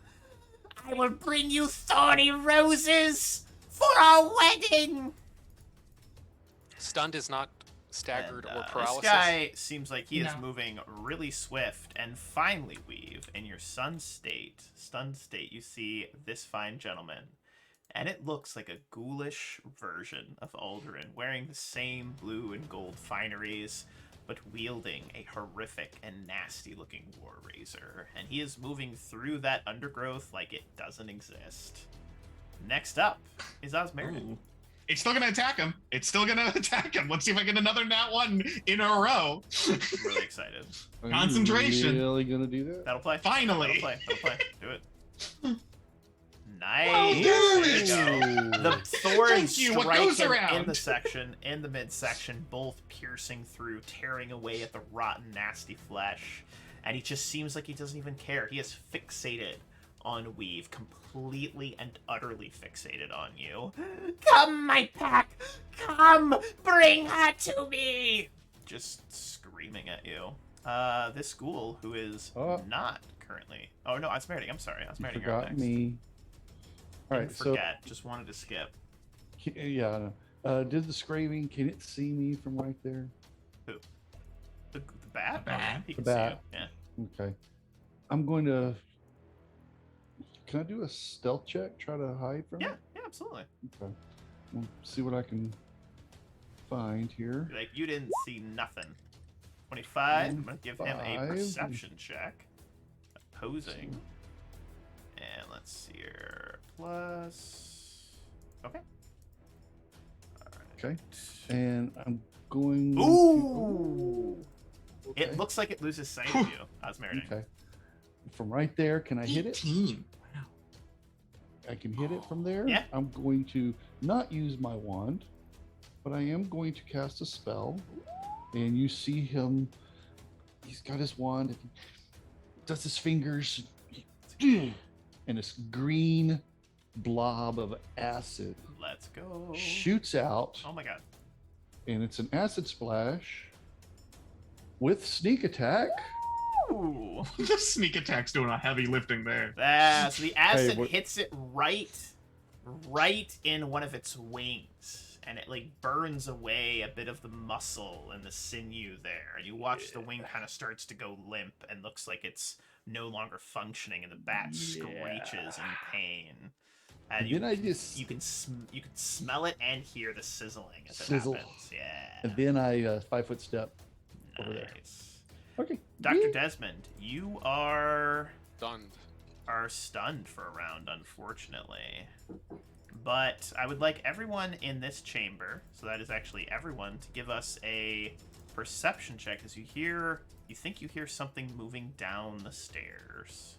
I will bring you thorny roses for our wedding. Stunned is not staggered And, or This paralysis. guy seems like he is No. moving really swift. And finally, Weave, in your stunned state, you see this fine gentleman. And it looks like a ghoulish version of Aldurin, wearing the same blue and gold fineries, but wielding a horrific and nasty-looking war razor. And he is moving through that undergrowth like it doesn't exist. Next up is Osmeridan. Ooh. It's still gonna attack him. Let's see if I get another nat 1 in a row. I'm really excited. Are you Concentration. really gonna do that? That'll play. Finally. That'll play. Do it. Nice. Well There you done. go. The thorns Thank you. What strike goes him in around? the section, in the midsection, both piercing through, tearing away at the rotten, nasty flesh. And he just seems like he doesn't even care. He is fixated on Weave, completely and utterly fixated on you. Come, my pack. Come, bring her to me. Just screaming at you. This ghoul, who is Oh. not currently... Oh, no, Osmeridan. I'm sorry. You Osmeridan, you're forgot next. me. All Didn't right, so forget. Just wanted to skip. yeah. Did the scraving? Can it see me from right there? The bat? The bat. Okay, he The can see bat. you. Yeah. Okay. I'm going to. Can I do a stealth check? Try to hide from Yeah, it? yeah, absolutely. Okay. We'll see what I can find here. Like, you didn't see nothing. 25. I'm going to give him a 25. perception check. Opposing. And let's see here. Plus. Okay. Okay. And I'm going. Ooh! To... It looks like it loses sight of you, Osmeridan. Okay. From right there, can I hit it? 18. Wow. I can hit it from there. Yeah. I'm going to not use my wand, but I am going to cast a spell. And you see him. He's got his wand. And he does his fingers. And this green blob of acid Let's go. shoots out. Oh my god. And it's an acid splash with sneak attack. Ooh. The sneak attack's doing a heavy lifting there. So the acid what- hits it right in one of its wings, and it like burns away a bit of the muscle and the sinew there. And you watch the wing kind of starts to go limp and looks like it's no longer functioning, and the bat screeches in pain. And And then I just you can smell it and hear the sizzling as Sizzle. it happens. Yeah. and then I 5-foot step over there. Nice. Okay. Dr. Desmond, you are Stunned. stunned for a round, unfortunately. But I would like everyone in this chamber, so that is actually everyone, to give us a perception check as you think you hear something moving down the stairs.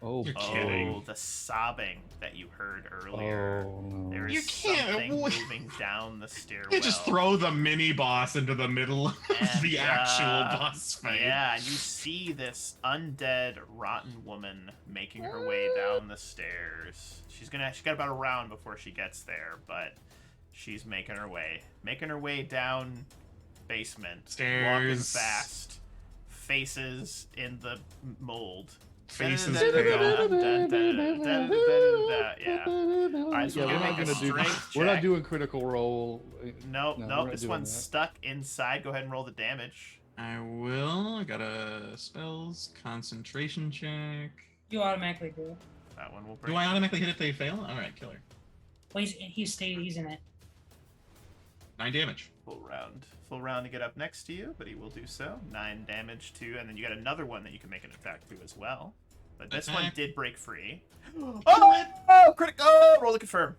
Oh, You're boy. kidding. the sobbing that you heard earlier. Oh, no. There You is can't- something what- moving down the stairwell. You just throw the mini boss into the middle of And, the actual boss fight. Yeah, and you see this undead, rotten woman making her way down the stairs. She's got about a round before she gets there, but she's making her way down basement, walking Stairs. fast, faces in the mold. Faces Yeah. Alright, so Yeah, we're we're gonna not make a gonna do. strength We're not check. doing critical role. Nope, No, we're nope. not This doing one's that. stuck inside. Go ahead and roll the damage. I will. I got a spells concentration check. You automatically do. That one will break. Do I automatically hit if they fail? All right, killer. Well, he's in it. 9 damage. Full round to get up next to you, but he will do so. 9 damage to, and then you got another one that you can make an attack to as well. But this one Attack. did break free. Oh, critical! Oh, roll to confirm.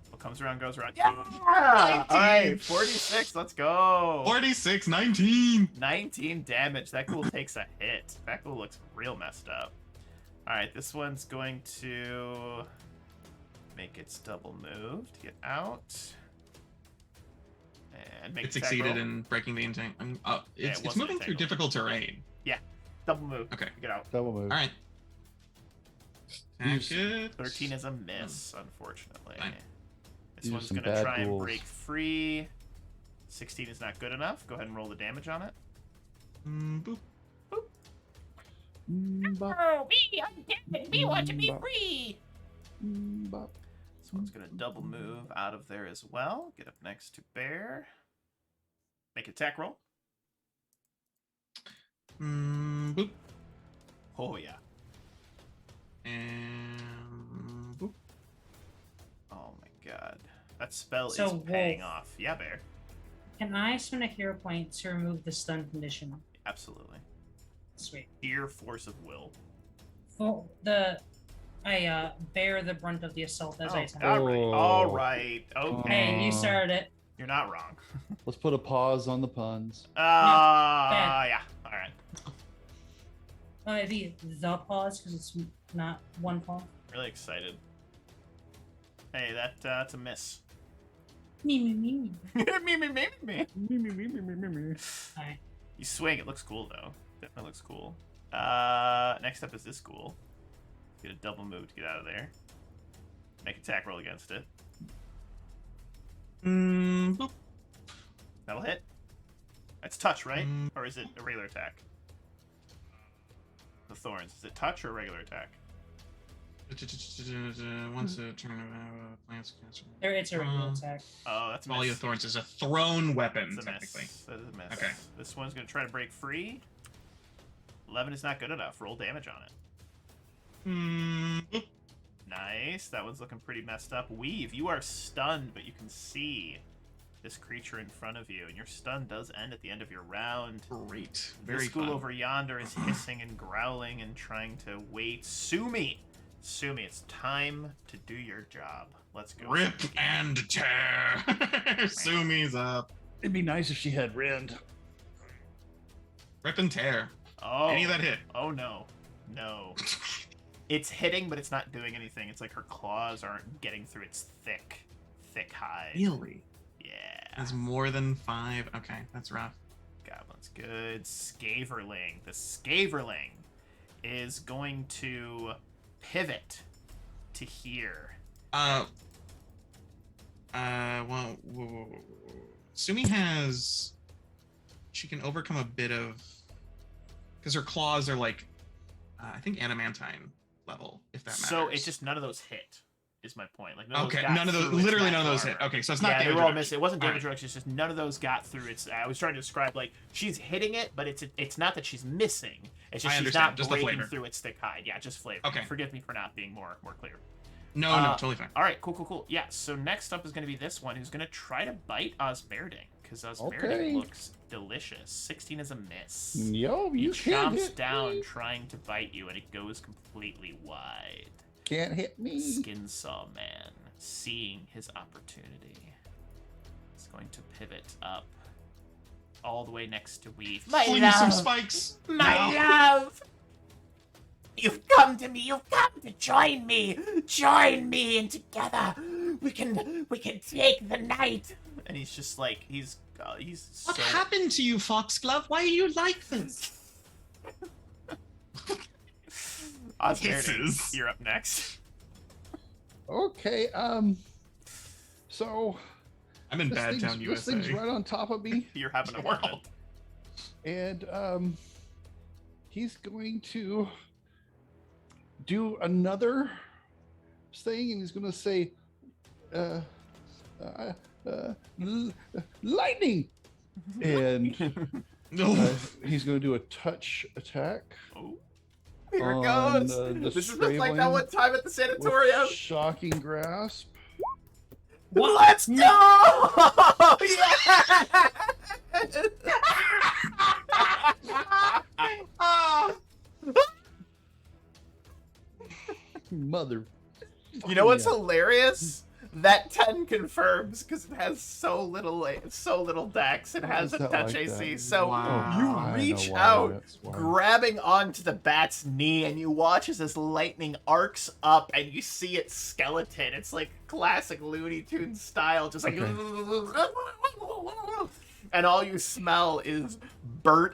What comes around goes around. Yeah! All right, 46. Let's go. 46, 19. 19 damage. That ghoul takes a hit. That ghoul looks real messed up. All right, this one's going to make its double move to get out. And make It attack succeeded roll. in breaking the intent. Yeah, It's it wasn't moving through entangled. difficult terrain. Double move. Okay. To get out. Double move. All right. Use- Attack it. 13 is a miss, unfortunately. Fine. This These are one's some going to bad try and ghouls. break free. 16 is not good enough. Go ahead and roll the damage on it. Boop. Bop, Oh, me, undead. We want to be Bop. free. bop. This one's going to double move out of there as well. Get up next to Bear. Make an attack roll. Boop. Oh, yeah. And boop. Oh, my God. That spell So, is paying Wolf. off. Yeah, Bear. Can I spend a hero point to remove the stun condition? Absolutely. Sweet. Sheer force of will. Well, I bear the brunt of the assault as I attack. all right. Oh. All right. Okay. Hey, you started it. You're not wrong. Let's put a pause on the puns. bad. Yeah. All right. It'd be the pause because it's not one pause. Really excited. Hey, that's a miss. Me. me. Alright. You swing. It looks cool though. Definitely looks cool. Next up is this ghoul. Get a double move to get out of there. Make attack roll against it. Boop. That'll hit. That's touch, right? Mm. Or is it a regular attack? The thorns. Is it touch or a regular attack? Once a turn of plants cancer. It's a regular Uh, attack. Oh, that's a Volley of miss. Thorns is a thrown weapon, That's a technically. miss. That is a miss. Okay. This one's gonna try to break free. 11 is not good enough. Roll damage on it. Boop. Nice. That one's looking pretty messed up. Weave, you are stunned, but you can see this creature in front of you, and your stun does end at the end of your round. Great. Very This ghoul fun. over yonder is hissing and growling and trying to wait. Sumi, it's time to do your job. Let's go. Rip and tear. Sumi's up. It'd be nice if she had rend. Rip and tear. Oh, Any of that hit. Oh no, no. It's hitting, but it's not doing anything. It's like her claws aren't getting through its thick hide. Really? Yeah. That's more than 5. Okay, that's rough. Goblin's good. Scaverling. The Scaverling is going to pivot to here. Well, whoa, whoa, whoa, whoa. Sumi has. She can overcome a bit of. Because her claws are like. I think adamantine level, if that matters. So it's just none of those hit, is my point. Like Okay, got none of those. through its literally none of natural those hit. armor. Okay, so it's not Yeah, they damage were all reduction. missed. It wasn't damage All right. reduction. It's just none of those got through its. I was trying to describe like she's hitting it, but it's not that she's missing. It's just I she's understand, not just the breaking flavor. through its thick hide. Yeah, just flavor. Okay. Forgive me for not being more clear. No, Uh, totally fine. All right, cool. Yeah, so next up is going to be this one who's going to try to bite Osmerding, because Osmerding Okay. looks delicious. 16 is a miss. Yo, He you can't chomps hit down me. trying to bite you, and it goes completely wide. Can't hit me. Skinsaw Man, seeing his opportunity, is going to pivot up all the way next to Weave. My Fling some love. spikes. My No. love. You've come to me. You've come to join me. Join me, and together we can take the night. And he's just like he's What so happened to you, Foxglove? Why are you like this? Osmeriting, Kisses. you're up next. Okay. So I'm in this Bad thing's, Town, this USA. thing's right on top of me, You're having a Wow. moment. and he's going to do another thing, and he's going to say, lightning, and No. he's going to do a touch attack. Oh, here it On, goes. the This is just like that Straveling one time at the with sanatorium. shocking grasp. What? Let's go! Mother. You know what's Yeah. hilarious? That 10 confirms because it has so little dex. It Why has is a that touch like AC. that? So Wow. you I know reach why, out, that's why. grabbing onto the bat's knee, and you watch as this lightning arcs up, and you see its skeleton. It's like classic Looney Tunes style, just like. And all you smell is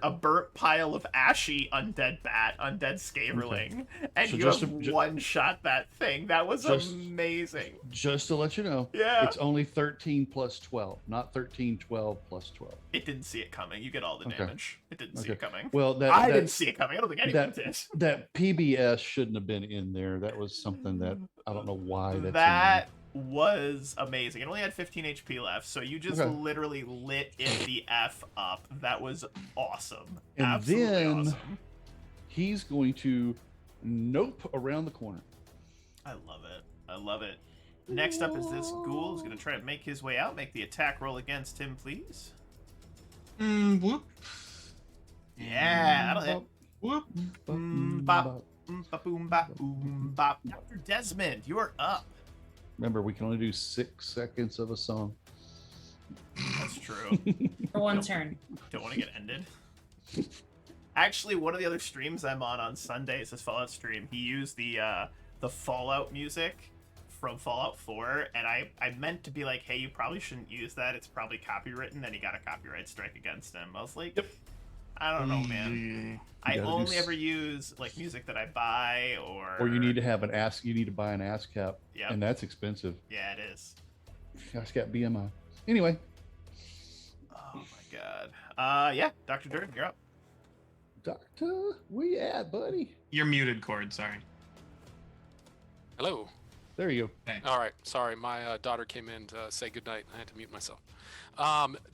a burnt pile of ashy undead bat, undead scaverling, and So you just have to- one shot that thing. That was Just- amazing. Just to let you know, Yeah. it's only 13 plus 12, not 13, 12 plus 12. It didn't see it coming. You get all the Okay. damage. It didn't see Okay. it coming. Well, I that didn't see it coming. I don't think anyone did. that PBS shouldn't have been in there. That was something that I don't know why that's That was amazing. It only had 15 HP left, so you just Okay. literally lit it the F up. That was awesome. And Absolutely then- awesome. He's going to nope around the corner. I love it. I love it. Next up is this ghoul. He's going to try to make his way out. Make the attack roll against him, please. Whoop. Yeah, that'll hit. Whoop. Bop. Ba-boom, ba-boom, bop. Dr. Desmond, you're up. Remember, we can only do 6 seconds of a song. That's true. For one turn. Don't want to get ended. Actually, one of the other streams I'm on Sundays, this Fallout stream, he used the Fallout music from Fallout 4, and I meant to be like, hey, you probably shouldn't use that. It's probably copywritten, and he got a copyright strike against him. I was like, I don't know, man. I gotta do only s- ever use like music that I buy Or you need to have you need to buy an ASCAP, Yep. and that's expensive. Yeah, it is. ASCAP BMI. Anyway, Oh my god. Yeah, Dr. Durden, you're up. Doctor, where you at, buddy? You're muted, Cord. Sorry. Hello. There you go. All right. Sorry, my daughter came in to say goodnight. I had to mute myself.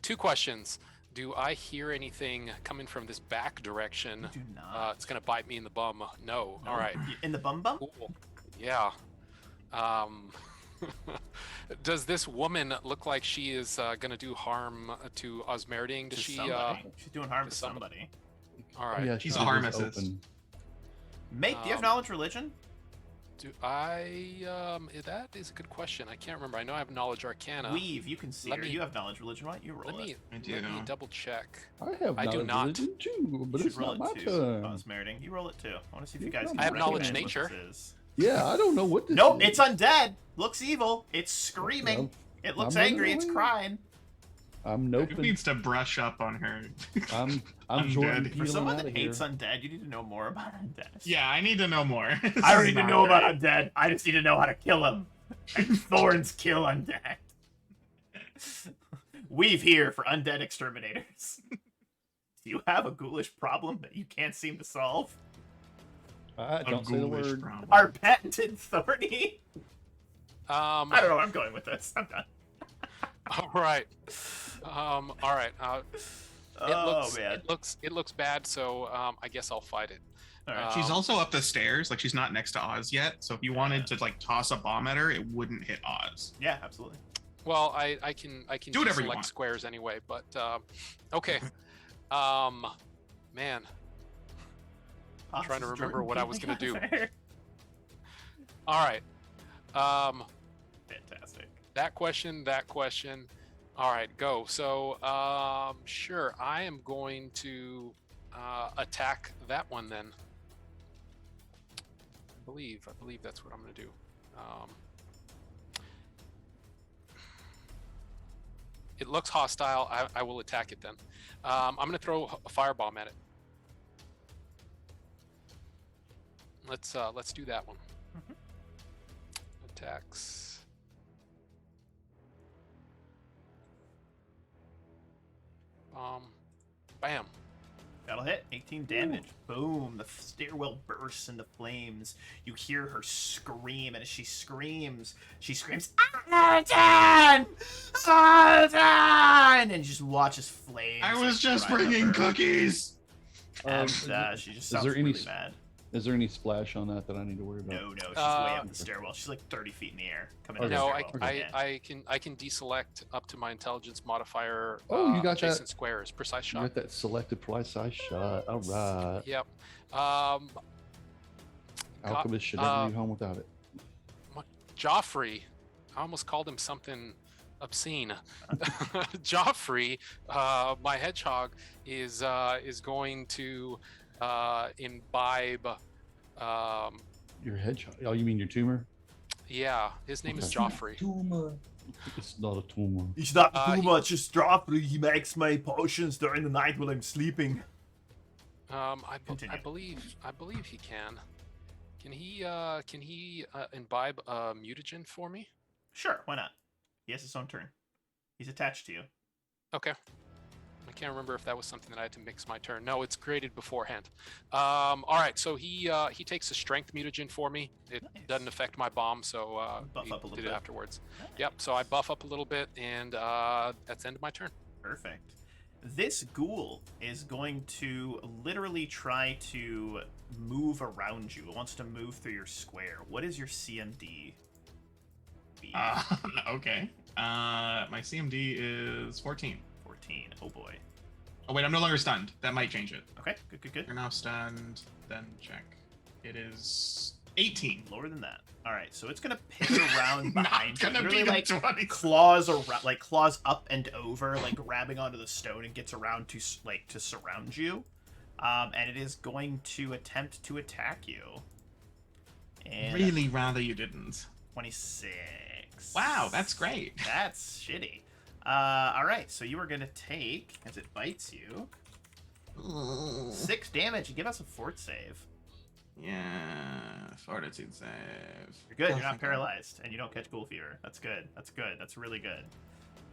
2 questions. Do I hear anything coming from this back direction? Do not. It's gonna bite me in the bum. No. No. All right. In the bum bum? Cool. Yeah. Does this woman look like she is gonna do harm to Osmeriting? Does To she? somebody. She's doing harm to to somebody. somebody. All right. Yeah, She's she a was harmacist. open. Make, do you have Um, knowledge religion? Do I? That is a good question. I can't remember. I know I have knowledge arcana. Weave, you can see let her. me- You have knowledge religion. Why don't you roll Let me it? I do. let me double check. I have I do knowledge not. religion too, but You it's should roll not my it too. turn. Osmeriting. You roll it too. I want to see if you Yeah, guys can I have knowledge recognize what nature. this is. Yeah, I don't know what this Nope, is. it's undead. Looks evil. It's screaming. Well, It looks I'm gonna angry. It's roll it. crying. I'm Who nope. needs to brush up on her? I'm Undead. Jordan For For peeling someone out that of here. hates undead, you need to know more about undead. Yeah, I need to know more. I don't need to know about undead. I just need to know how to kill them. And thorns kill undead. Weave here for undead exterminators. Do you have a ghoulish problem that you can't seem to solve? I A don't say the ghoulish word. problem. Our patented thorny? I I don't know where I'm going with this. I'm done. All right. All right. Oh, man. It looks bad. So I guess I'll fight it. All right. She's also up the stairs. Like she's not next to Oz yet. So if you wanted to like toss a bomb at her, it wouldn't hit Oz. Yeah, absolutely. Well, I can Do whatever you select want. squares anyway. But okay. Man. I'm trying to remember what I was gonna do. Fantastic. All right. That question. All right, go. So, sure, I am going to attack that one then. believe that's what I'm gonna do. It looks hostile. I will attack it then. I'm gonna throw a firebomb at it. Let's do that one. Attacks. Bam. That'll hit. 18 damage. Boom. The stairwell bursts into flames. You hear her scream, and as she screams, Arden! Arden! And you just watch as flames. I was just drive up bringing her. cookies. And she just sounds there any really mad. Is there any splash on that I need to worry about? No, she's way up the stairwell. She's like 30 feet in the air. Coming down the No, stairwell. I can deselect up to my intelligence modifier. Oh, you got adjacent that. squares, precise You shot. got that selected precise shot. All right. Yep. Alchemist should never leave home without it. Joffrey, I almost called him something obscene. Joffrey, my hedgehog, is going to imbibe. Your hedgehog. Oh, you mean your tumor? Yeah, his name is Okay. Joffrey. Tumor. It's not a tumor. It's not too much, just Joffrey. He makes my potions during the night while I'm sleeping. I believe he can. Can he imbibe mutagen for me? Sure, why not? He has his own turn. He's attached to you. Okay. I can't remember if that was something that I had to mix my turn. No, it's created beforehand. All right, so he takes a strength mutagen for me. It Nice. doesn't affect my bomb, so Buff he up a little did bit. it afterwards. Yep. So I buff up a little bit, and that's the end of my turn. Perfect. This ghoul is going to literally try to move around you. It wants to move through your square. What is your CMD? Okay. My CMD is 14. 14. Oh boy. Oh wait, I'm no longer stunned. That might change it. Okay, good. You're now stunned. Then check. It is 18. Lower than that. All right, so it's gonna pivot around behind you. Not gonna Literally, be like the 20. claws around, like claws up and over, like grabbing onto the stone and gets around to to surround you. And it is going to attempt to attack you. And Really rather you didn't. 26. Wow, that's great. That's shitty. All right, so you are gonna take, as it bites you, 6 damage. You give us a fort save. Yeah, fortitude save. You're good. You're Oh, not thank God. paralyzed, and you don't catch ghoul fever. That's good. That's really good.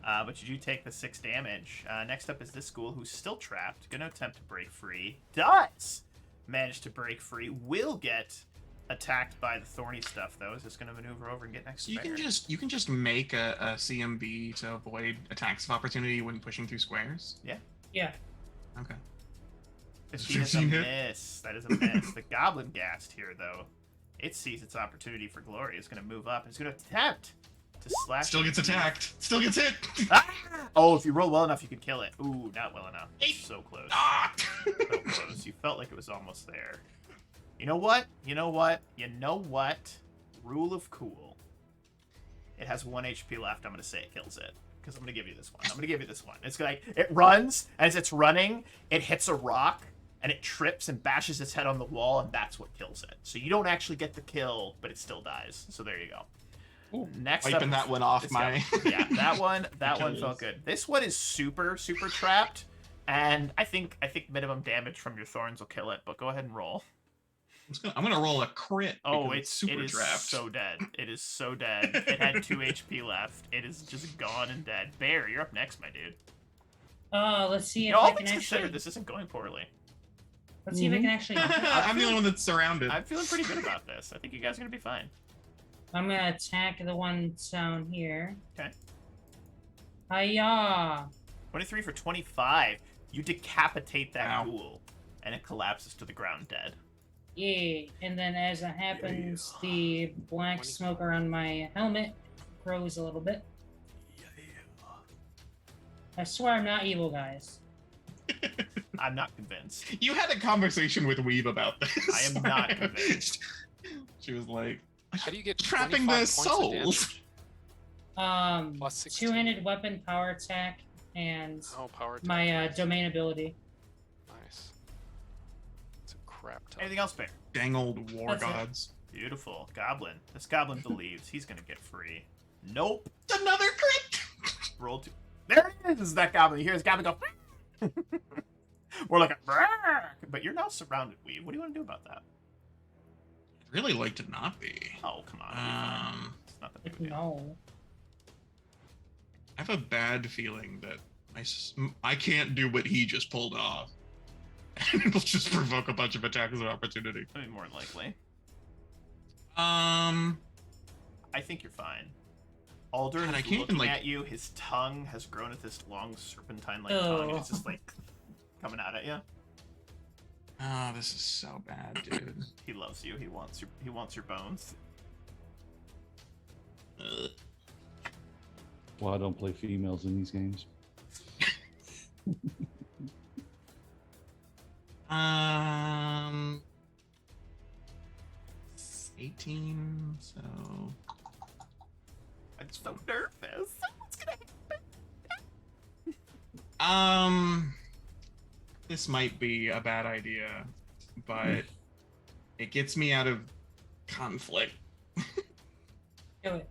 But you do take the 6 damage. Next up is this ghoul who's still trapped. Gonna attempt to break free. Does manage to break free. Will get attacked by the thorny stuff though. Is just gonna maneuver over and get next to You can Bear. just make a CMB to avoid attacks of opportunity when pushing through squares. Yeah. Okay. 15 is a 15 hit? miss. That is a miss. The goblin ghast here though, it sees its opportunity for glory. It's gonna move up and it's gonna attempt to slash. Still gets attacked. Still gets hit. Ah! Oh, if you roll well enough, you can kill it. Ooh, not well enough. Eight. So close. Ah! So close. You felt like it was almost there. You know what? Rule of cool. It has 1 HP left. I'm going to say it kills it. Because I'm going to give you this one. It's like, it runs. As it's running, it hits a rock. And it trips and bashes its head on the wall. And that's what kills it. So you don't actually get the kill, but it still dies. So there you go. Ooh, Next Wiping up, that one off this my. guy. Yeah, that one Achilles. felt good. This one is super trapped. And I think minimum damage from your thorns will kill it. But go ahead and roll. I'm gonna roll a crit. Oh, because it super is trapped. so dead. It is so dead. It had 2 HP left. It is just gone and dead. Bear, you're up next, my dude. Let's see You if know, all I can things considered, actually. this isn't going poorly. Let's see if I can actually. I'm the only one that's surrounded. I'm feeling pretty good about this. I think you guys are gonna be fine. I'm gonna attack the one down here. Okay. Hiya! 23 for 25. You decapitate that Ow. ghoul, and it collapses to the ground dead. Yay! And then as that happens, the black smoke around my helmet grows a little bit. I swear I'm not evil, guys. I'm not convinced. You had a conversation with Weeb about this. I am not convinced. She was like, How do you get trapping 25 the points of souls. damage? Plus 16. Two-handed weapon power attack and Oh, power attack. my domain ability. Nice. It's a crap ton. Anything else, Bear? Dang old war That's it. gods. Beautiful. Goblin. This goblin believes he's going to get free. Nope. Another crit. Roll 2. There it is. That goblin. You hear his goblin go. More like a. But you're now surrounded, Weave. What do you want to do about that? I'd really like to not be. Oh, come on. It's not that big of a deal. No. I have a bad feeling that I can't do what he just pulled off. And it'll just provoke a bunch of attacks of opportunity. I mean, more than likely. Um, I think you're fine. Aldrin God, I is can't even, looking like- at you. His tongue has grown at this long serpentine-like Oh. tongue, and it's just like coming out at you. oh, this is so bad, dude. He loves you. He wants your bones. Well, I don't play females in these games. 18. So I'm so nervous. What's gonna this might be a bad idea, but it gets me out of conflict. Do it.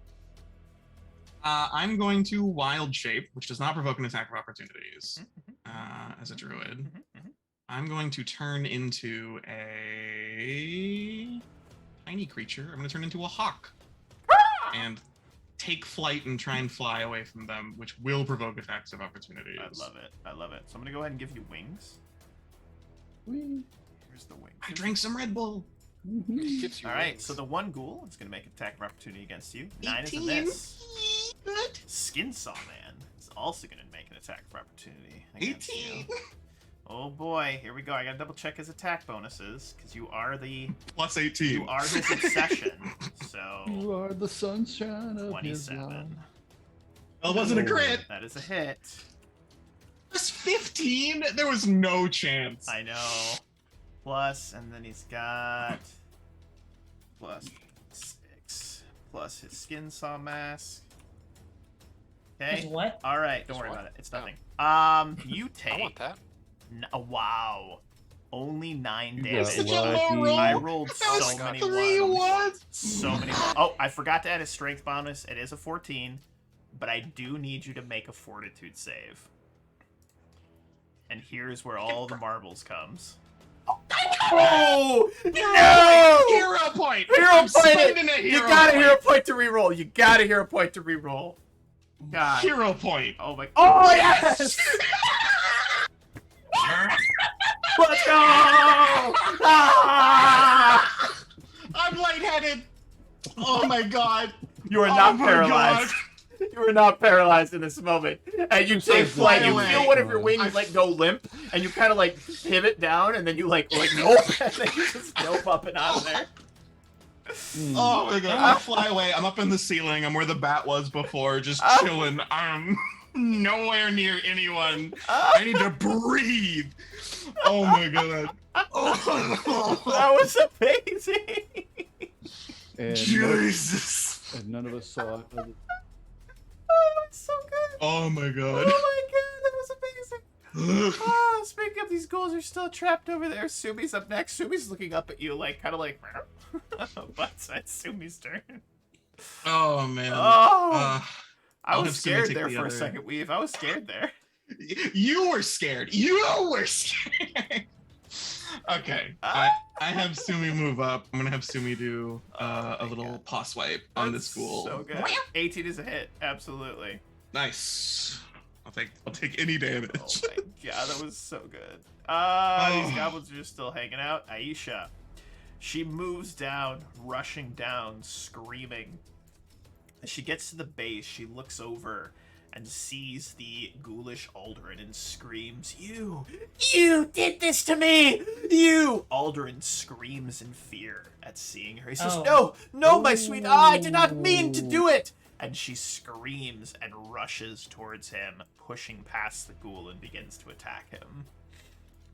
I'm going to wild shape, which does not provoke an attack of opportunities happen? as a druid. Mhm. I'm going to turn into a tiny creature. I'm going to turn into a hawk and take flight and try and fly away from them, which will provoke attacks of opportunities. I love it. I love it. So I'm gonna go ahead and give you wings. Whee! Here's the wings. I drank some Red Bull. Mhm. Gives you All right. wings. So the one ghoul is gonna make an attack of opportunity against you. 9 is a 18. miss. Good. Skinsaw Man is also gonna make an attack of opportunity against 18 you. Oh boy, here we go. I gotta double check his attack bonuses because you are plus 18. you are his obsession. So You are the sunshine of his life. 27. Well, it wasn't a crit. That is a hit. Plus 15. There was no chance. I know. Plus, and then he's got plus 6 plus his skin saw mask. Is Okay. what? All right. Don't Is worry what? about it. It's Oh. nothing. You I want take. that. Wow. Only 9 You got damage. Such a low lucky. roll. I rolled That so was many 3 ones. ones. So many. Oh, I forgot to add a strength bonus. It is a 14, but I do need you to make a fortitude save. And here's where all the marbles comes. Oh no! Hero point. Hero I'm point! spending a You hero got a point. hero point to reroll. You got a hero point to reroll. God. Hero point. Oh my. Oh yes! Let's go! Ah! I'm lightheaded. Oh my god. You are Oh not my paralyzed. You are not paralyzed in this moment. And you take flight. fly You away. feel one of your wings I- like go limp, and you kind of like pivot down, and then you like nope, and then you just nope up and out of there. Mm. Oh my god. I fly away. I'm up in the ceiling. I'm where the bat was before, just chilling. I'm nowhere near anyone. I need to breathe. Oh my god. Oh, That was amazing. And Jesus. and none of us saw it. Oh, that was so good. Oh my Oh god. my god, that was amazing. Oh, speaking of, these ghouls are still trapped over there. Sumi's up next. Sumi's looking up at you, like kind of like. But it's Sumi's turn. Oh man. Oh, I I'll was have Sumi scared take there the for a other- second, Weave. I was scared there. You were scared. You were scared. Okay. I have Sumi move up. I'm gonna have Sumi do Oh a my little God. paw swipe on That's this ghoul. So good. 18 is a hit. Absolutely. Nice. I'll take any damage. Oh my god, that was so good. These goblins are just still hanging out. Aisha. She moves down, rushing down, screaming. As she gets to the base, she looks over and sees the ghoulish Aldrin and screams, "You did this to me! You!" Aldrin screams in fear at seeing her. He says, Oh. No, my sweet, I did not mean to do it! And she screams and rushes towards him, pushing past the ghoul and begins to attack him.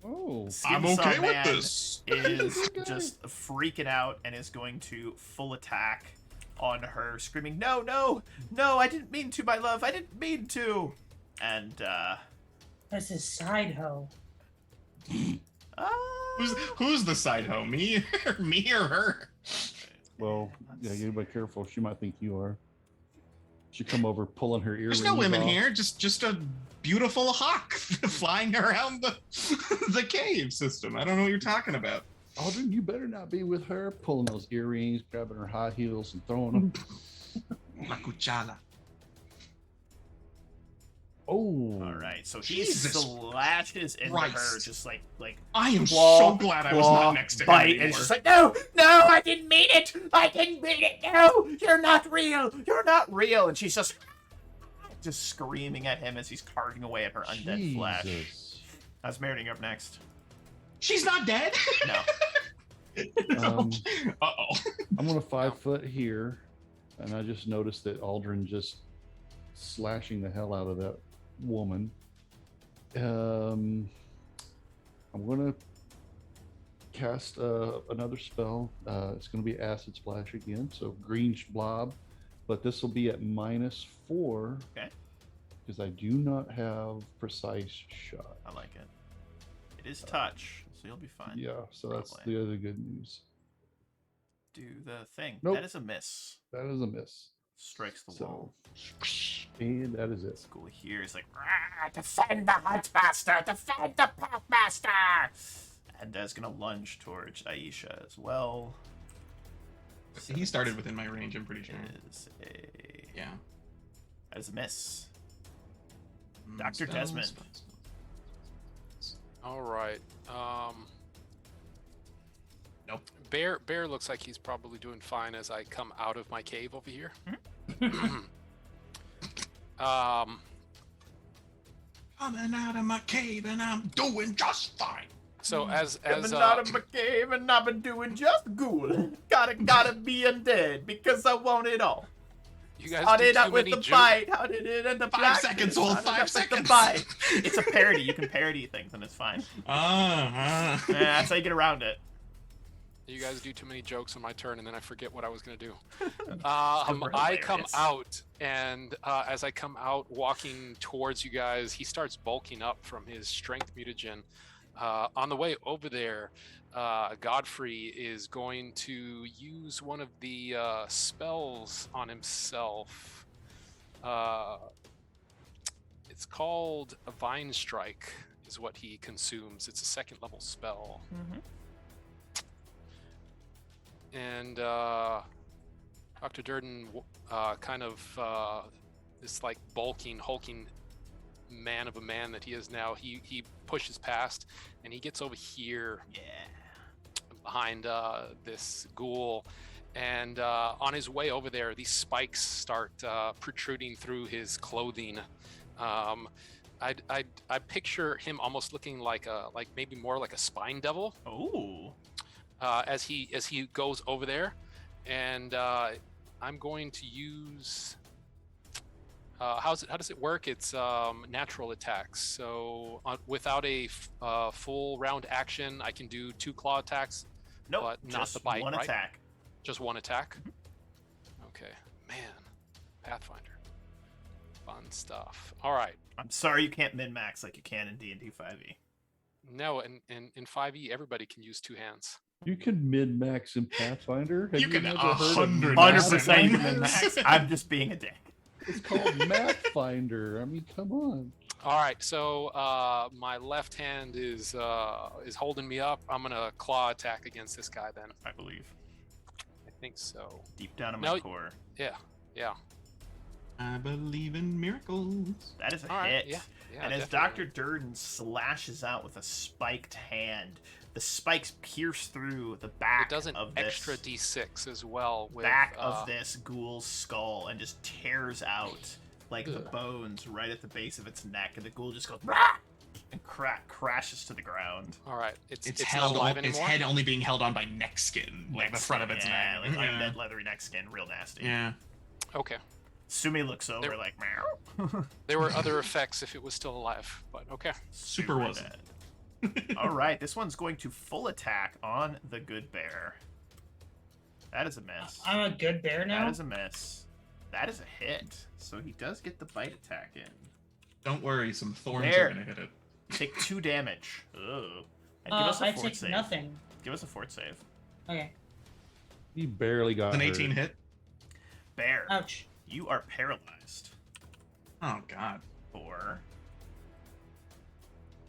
Oh, I'm Skinsaw okay with Man this. is Okay. just freaking out and is going to full attack on her, screaming, No, I didn't mean to, my love, I didn't mean to. And, That's a side hoe. Who's the side hoe? Me? Me or her? Well, yeah, let's you be careful. She might think you are. She come over pulling her earrings. There's no women off. here. Just a beautiful hawk flying around the the cave system. I don't know what you're talking about. Aldrin, you better not be with her. Pulling those earrings, grabbing her high heels, and throwing them. La cuchala. Oh. All right, so he Jesus slashes into her, Christ. just like I am claw, so glad I was claw, not next to him bite, anymore. and it's just like, No, no, I didn't mean it. I didn't mean it. No, you're not real. you're not real, and she's just screaming at him as he's carving away at her undead flesh. Jesus. How's Meriting up next? She's not dead. No. Uh-oh. I'm gonna 5 foot here, and I just noticed that Aldrin just slashing the hell out of that woman. I'm gonna cast another spell. It's gonna be Acid Splash again, so green blob, but this will be at -4. Okay. Because I do not have precise shot. I like it. It is touch, so you'll be fine. Yeah, so that's Probably. the other good news. Do the thing. Nope. That is a miss. That is a miss. Strikes the So, wall. and that is it. School here is like, Defend the Huntmaster. Defend the Packmaster. and is gonna lunge towards Aisha as well. He started within my range, I'm pretty sure. Is a Yeah. that is a miss. Mm, Dr. spells, Desmond. spells. All right. Nope. Bear looks like he's probably doing fine as I come out of my cave over here. Coming out of my cave and I'm doing just fine. So as Coming out of my cave and I've been doing just good. Gotta be undead because I want it all. you guys How do did too up with many the jokes. bite? How did it end up? 5 seconds, old. 5 seconds. Bite. It's a parody. You can parody things and it's fine. Uh-huh. Yeah, that's how you get around it. You guys do too many jokes on my turn, and then I forget what I was gonna do. Super I come hilarious. out, and as I come out, walking towards you guys, he starts bulking up from his strength mutagen. On the way over there, Godfrey is going to use one of the spells on himself. It's called a Vine Strike, is what he consumes. It's a 2nd level spell. And Dr. Durden, kind of this like bulking, hulking man of a man that he is now, he pushes past and he gets over here Yeah. behind this ghoul. And on his way over there, these spikes start protruding through his clothing. I picture him almost looking like maybe more like a spine devil. Oh. As he goes over there, and I'm going to use how does it work? It's natural attacks. So without a full round action, I can do 2 claw attacks. Nope. But not just the bite, one right? attack. Just 1 attack. Okay, man, Pathfinder, fun stuff. All right. I'm sorry you can't min max like you can in D&D 5e. No, in 5e, everybody can use 2 hands. You can mid-max in Pathfinder. Have You can never heard of 100% 100% you can min min max. max. I'm just being a dick. It's called Mathfinder. I mean, come on. All right, so my left hand is holding me up. I'm gonna claw attack against this guy. Then I believe. I think so. Deep down in my No. core. Yeah. I believe in miracles. That is a All right. hit. Yeah. And as definitely. Dr. Durden slashes out with a spiked hand, the spikes pierce through the back It does an of this extra d6 as well. With, back of this ghoul's skull and just tears out like the Ugh. bones right at the base of its neck, and the ghoul just goes "Rah!" and crashes to the ground. All right, it's It's not held alive on, its anymore. head only being held on by neck skin, like the front of its yeah, neck. like undead leathery neck skin, real nasty. Yeah. Okay, Sumi looks over There- like meow. there were other effects if it was still alive, but okay. Super wasn't. bad. All right, this one's going to full attack on the good bear. That is a miss. I'm a good bear now. That is a miss. That is a hit. So he does get the bite attack in. Don't worry, some thorns There. are gonna hit it. Take 2 damage. Ugh. And give us a I fort take save. nothing. Give us a fort save. Okay. He barely got An 18 hurt. hit. Bear, Ouch. you are paralyzed Oh God. for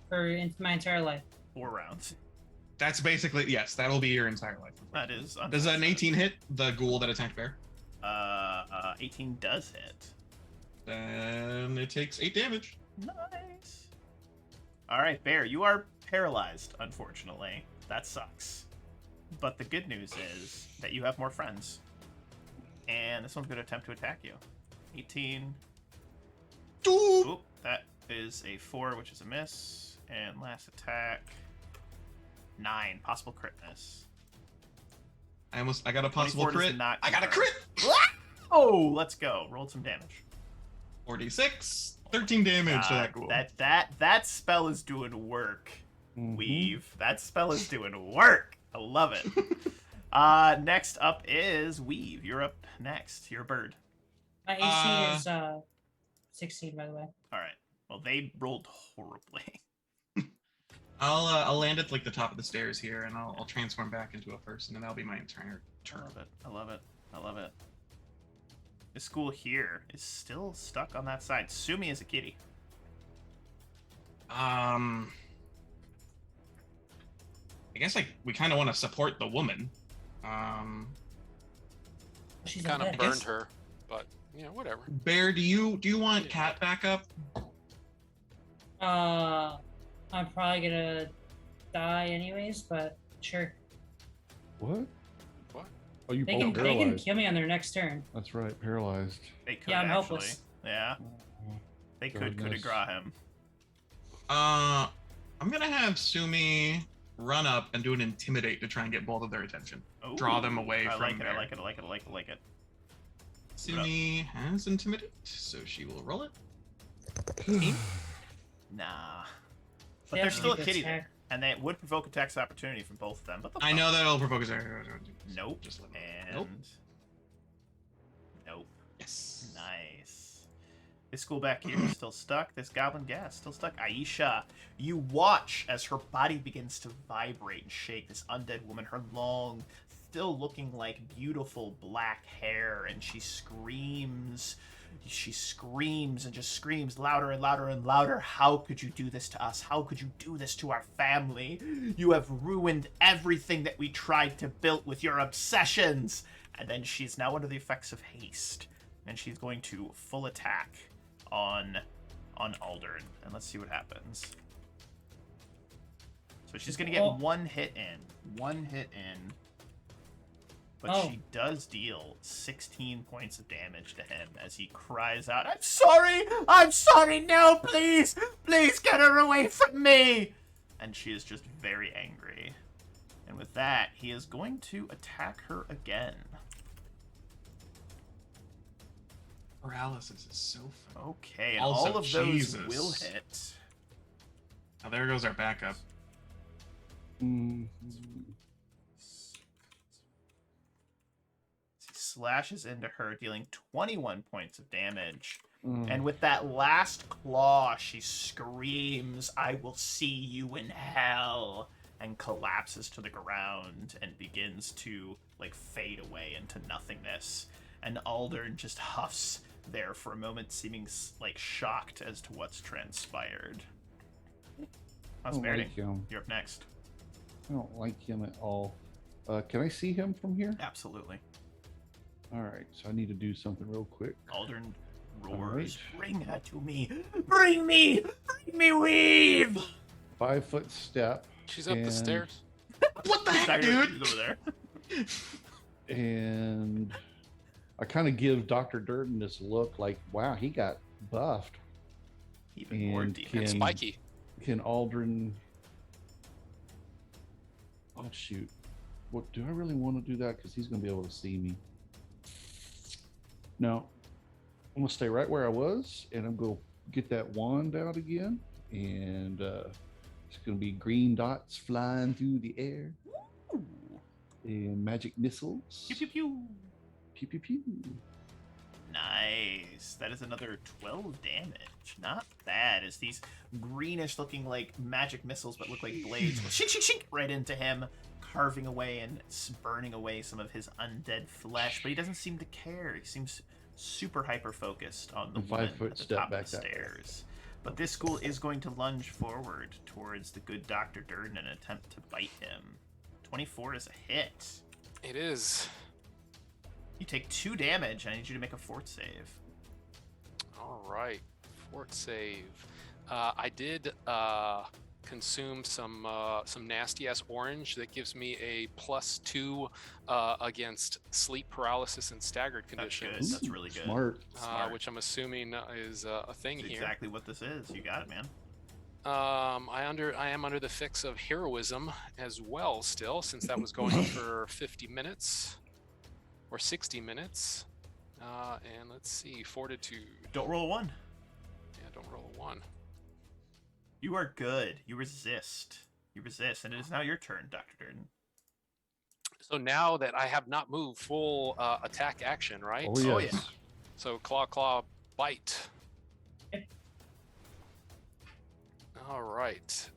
For my entire life. 4 rounds. That's basically yes. That'll be your entire life. That is Does an unfortunate. 18 hit the ghoul that attacked Bear? 18 does hit. Then it takes 8 damage. Nice. All right, Bear, you are paralyzed, unfortunately. That sucks. But the good news is that you have more friends. And this one's going to attempt to attack you. 18. Oop, that is a 4, which is a miss. And last attack, 9. Possible crit miss. I got a possible 24 does crit. not I got a convert. crit. Oh, let's go. Rolled some damage. 46. 13 damage to that God, ghoul. that spell is doing work. Mhm. Weave. That spell is doing work. I love it. Next up is Weave. You're up next. You're a bird. My AC is 16, by the way. All right. Well, they rolled horribly. I'll land at like the top of the stairs here, and I'll transform back into a person, and that'll be my entire I turn. love it. I love it. I love it. This school here is still stuck on that side. Sumi is a kitty. I guess like we kind of want to support the woman. She's Kind of undead. burned her, but you know, whatever. Bear, do you want Cat backup? I'm probably gonna die anyways, but sure. What? What? Oh, you They both can paralyzed. kill me on their next turn. That's right, paralyzed. They could Yeah, I'm actually. helpless. Yeah, they could coup de Goodness. grace him. I'm gonna have Sumi run up and do an intimidate to try and get both of their attention. Draw them away I from like it. I Bear. like it. I like it. I like it. I like it. Sumi has intimidate, so she will roll it. Nah. But They there's have still a to kitty there, attack. and they would provoke attacks of opportunity from both of them. But I know that'll provoke his. Nope. Just let me. And Nope. nope. Yes. Nice. This school back here is still stuck. This goblin gas still stuck. Aisha, you watch as her body begins to vibrate and shake. This undead woman, her long, still looking like beautiful black hair, and she screams. She screams and just screams louder and louder and louder. How could you do this to us? How could you do this to our family? You have ruined everything that we tried to build with your obsessions. And then she's now under the effects of haste, and she's going to full attack on Aldern, and let's see what happens. So she's gonna get Oh. one hit in, but Oh. she does deal 16 points of damage to him as he cries out, I'm sorry, no, please get her away from me!" And she is just very angry. And with that, he is going to attack her again. Paralysis is so fun. Okay, and Also, all of those Jesus. will hit. Now there goes our backup. Mhm. He slashes into her, dealing 21 points of damage. Mm. And with that last claw, she screams, "I will see you in hell," and collapses to the ground and begins to, like, fade away into nothingness. And Aldern just huffs there for a moment, seeming, like, shocked as to what's transpired. I How's don't Verdi? like him. You're up next. I don't like him at all. Can I see him from here? Absolutely. All right, so I need to do something real quick. Aldern All roars, right. "Bring her to me! Bring me! Bring me, Weave!" 5-foot step, She's up the And- stairs. What the heck, Tiger, dude? he's over there. and I kind of give Dr. Durden this look like, wow, he got buffed. Even more And deep. can- Spiky. Can Aldrin... Oh, shoot. What, do I really want to do that? Because he's going to be able to see me. No. I'm going to stay right where I was, and I'm going to get that wand out again. And it's going to be green dots flying through the air. Ooh. And magic missiles. Pew, pew, pew. Pew, pew, pew. Nice. That is another 12 damage. Not bad, as these greenish looking like magic missiles but look like blades go shink, shink, shink right into him, carving away and burning away some of his undead flesh. But he doesn't seem to care. He seems super hyper focused on the And woman 5 foot at the step top back of the that way. stairs. But this ghoul is going to lunge forward towards the good Dr. Durden and attempt to bite him. 24 is a hit. It is. You take 2 damage. I need you to make a fort save. All right. Fort save. I did consume some nasty ass orange that gives me a +2 against sleep paralysis and staggered That's conditions. good. That's really good. Smart. Smart. Which I'm assuming is a thing That's here. exactly what this is. You got it, man. I am under the fix of heroism as well still, since that was going for 50 minutes or 60 minutes. And let's see, fortitude. Don't roll a 1. Yeah, don't roll a 1. You are good. You resist. You resist, and it is now your turn, Dr. Durden. So now that I have not moved, full attack action, right? Oh, yes. Oh, yeah. So claw, bite. Yep. All right.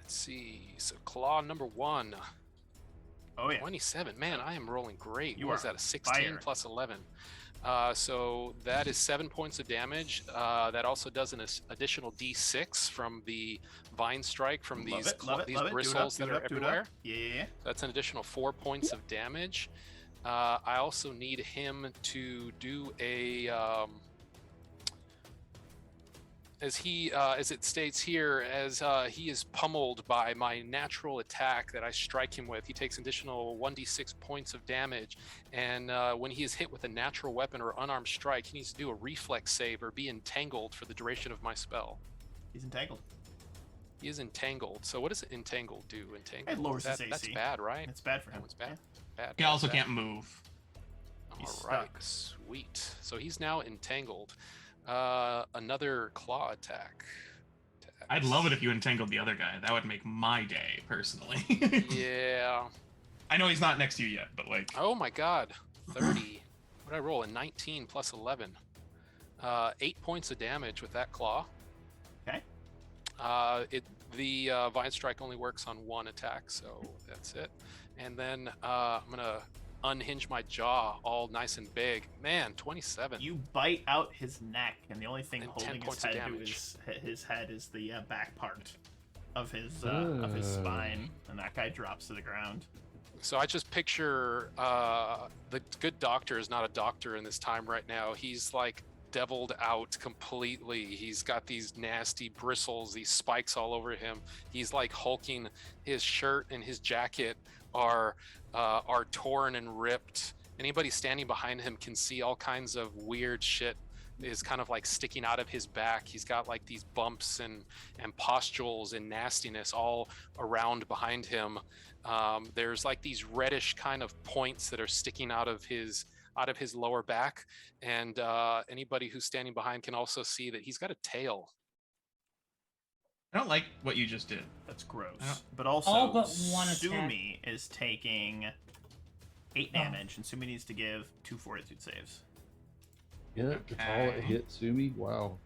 Let's see. So claw number 1. Oh, yeah. 27. Man, I am rolling great. You What is are that? A 16 firing. plus 11. So that is 7 points of damage. That also does an additional D6 from the vine strike from Love these it, love it, these love it. Do it up, bristles do that it are up, do it up. everywhere. Yeah. That's an additional 4 points of damage. I also need him to do a as it states here, as he is pummeled by my natural attack that I strike him with, he takes additional 1d6 points of damage. And when he is hit with a natural weapon or unarmed strike, he needs to do a reflex save or be entangled for the duration of my spell. He's entangled. He is entangled. So what does entangled do? Entangled. It lowers his That's AC. bad, right? It's bad for him. Oh, it's bad. Bad. He bad, also bad. can't move. He's All right, stuck. sweet. So he's now entangled. Another claw attack. I'd love it if you entangled the other guy. That would make my day, personally. Yeah. I know he's not next to you yet, but like, Oh my god. 30. What did I roll? A 19 plus 11. 8 points of damage with that claw. Okay. The vine strike only works on 1 attack, so that's it. And then I'm gonna unhinge my jaw all nice and big. Man, 27. You bite out his neck, and the only thing And 10 holding his points of head to damage. his head is the back part of his Ugh. spine, and that guy drops to the ground. So I just picture the good doctor is not a doctor in this time right now. He's like deviled out completely. He's got these nasty bristles, these spikes all over him. He's like hulking. His shirt and his jacket are torn and ripped. Anybody standing behind him can see all kinds of weird shit is kind of like sticking out of his back. He's got like these bumps and pustules and nastiness all around behind him. There's like these reddish kind of points that are sticking out of his lower back, and anybody who's standing behind can also see that he's got a tail. I don't like what you just did. That's gross. Yeah. But also, All but one attack. Sumi is taking 8 Oh. damage, and Sumi needs to give 2 fortitude saves. Yeah, that's all it Okay. hit Sumi. Wow.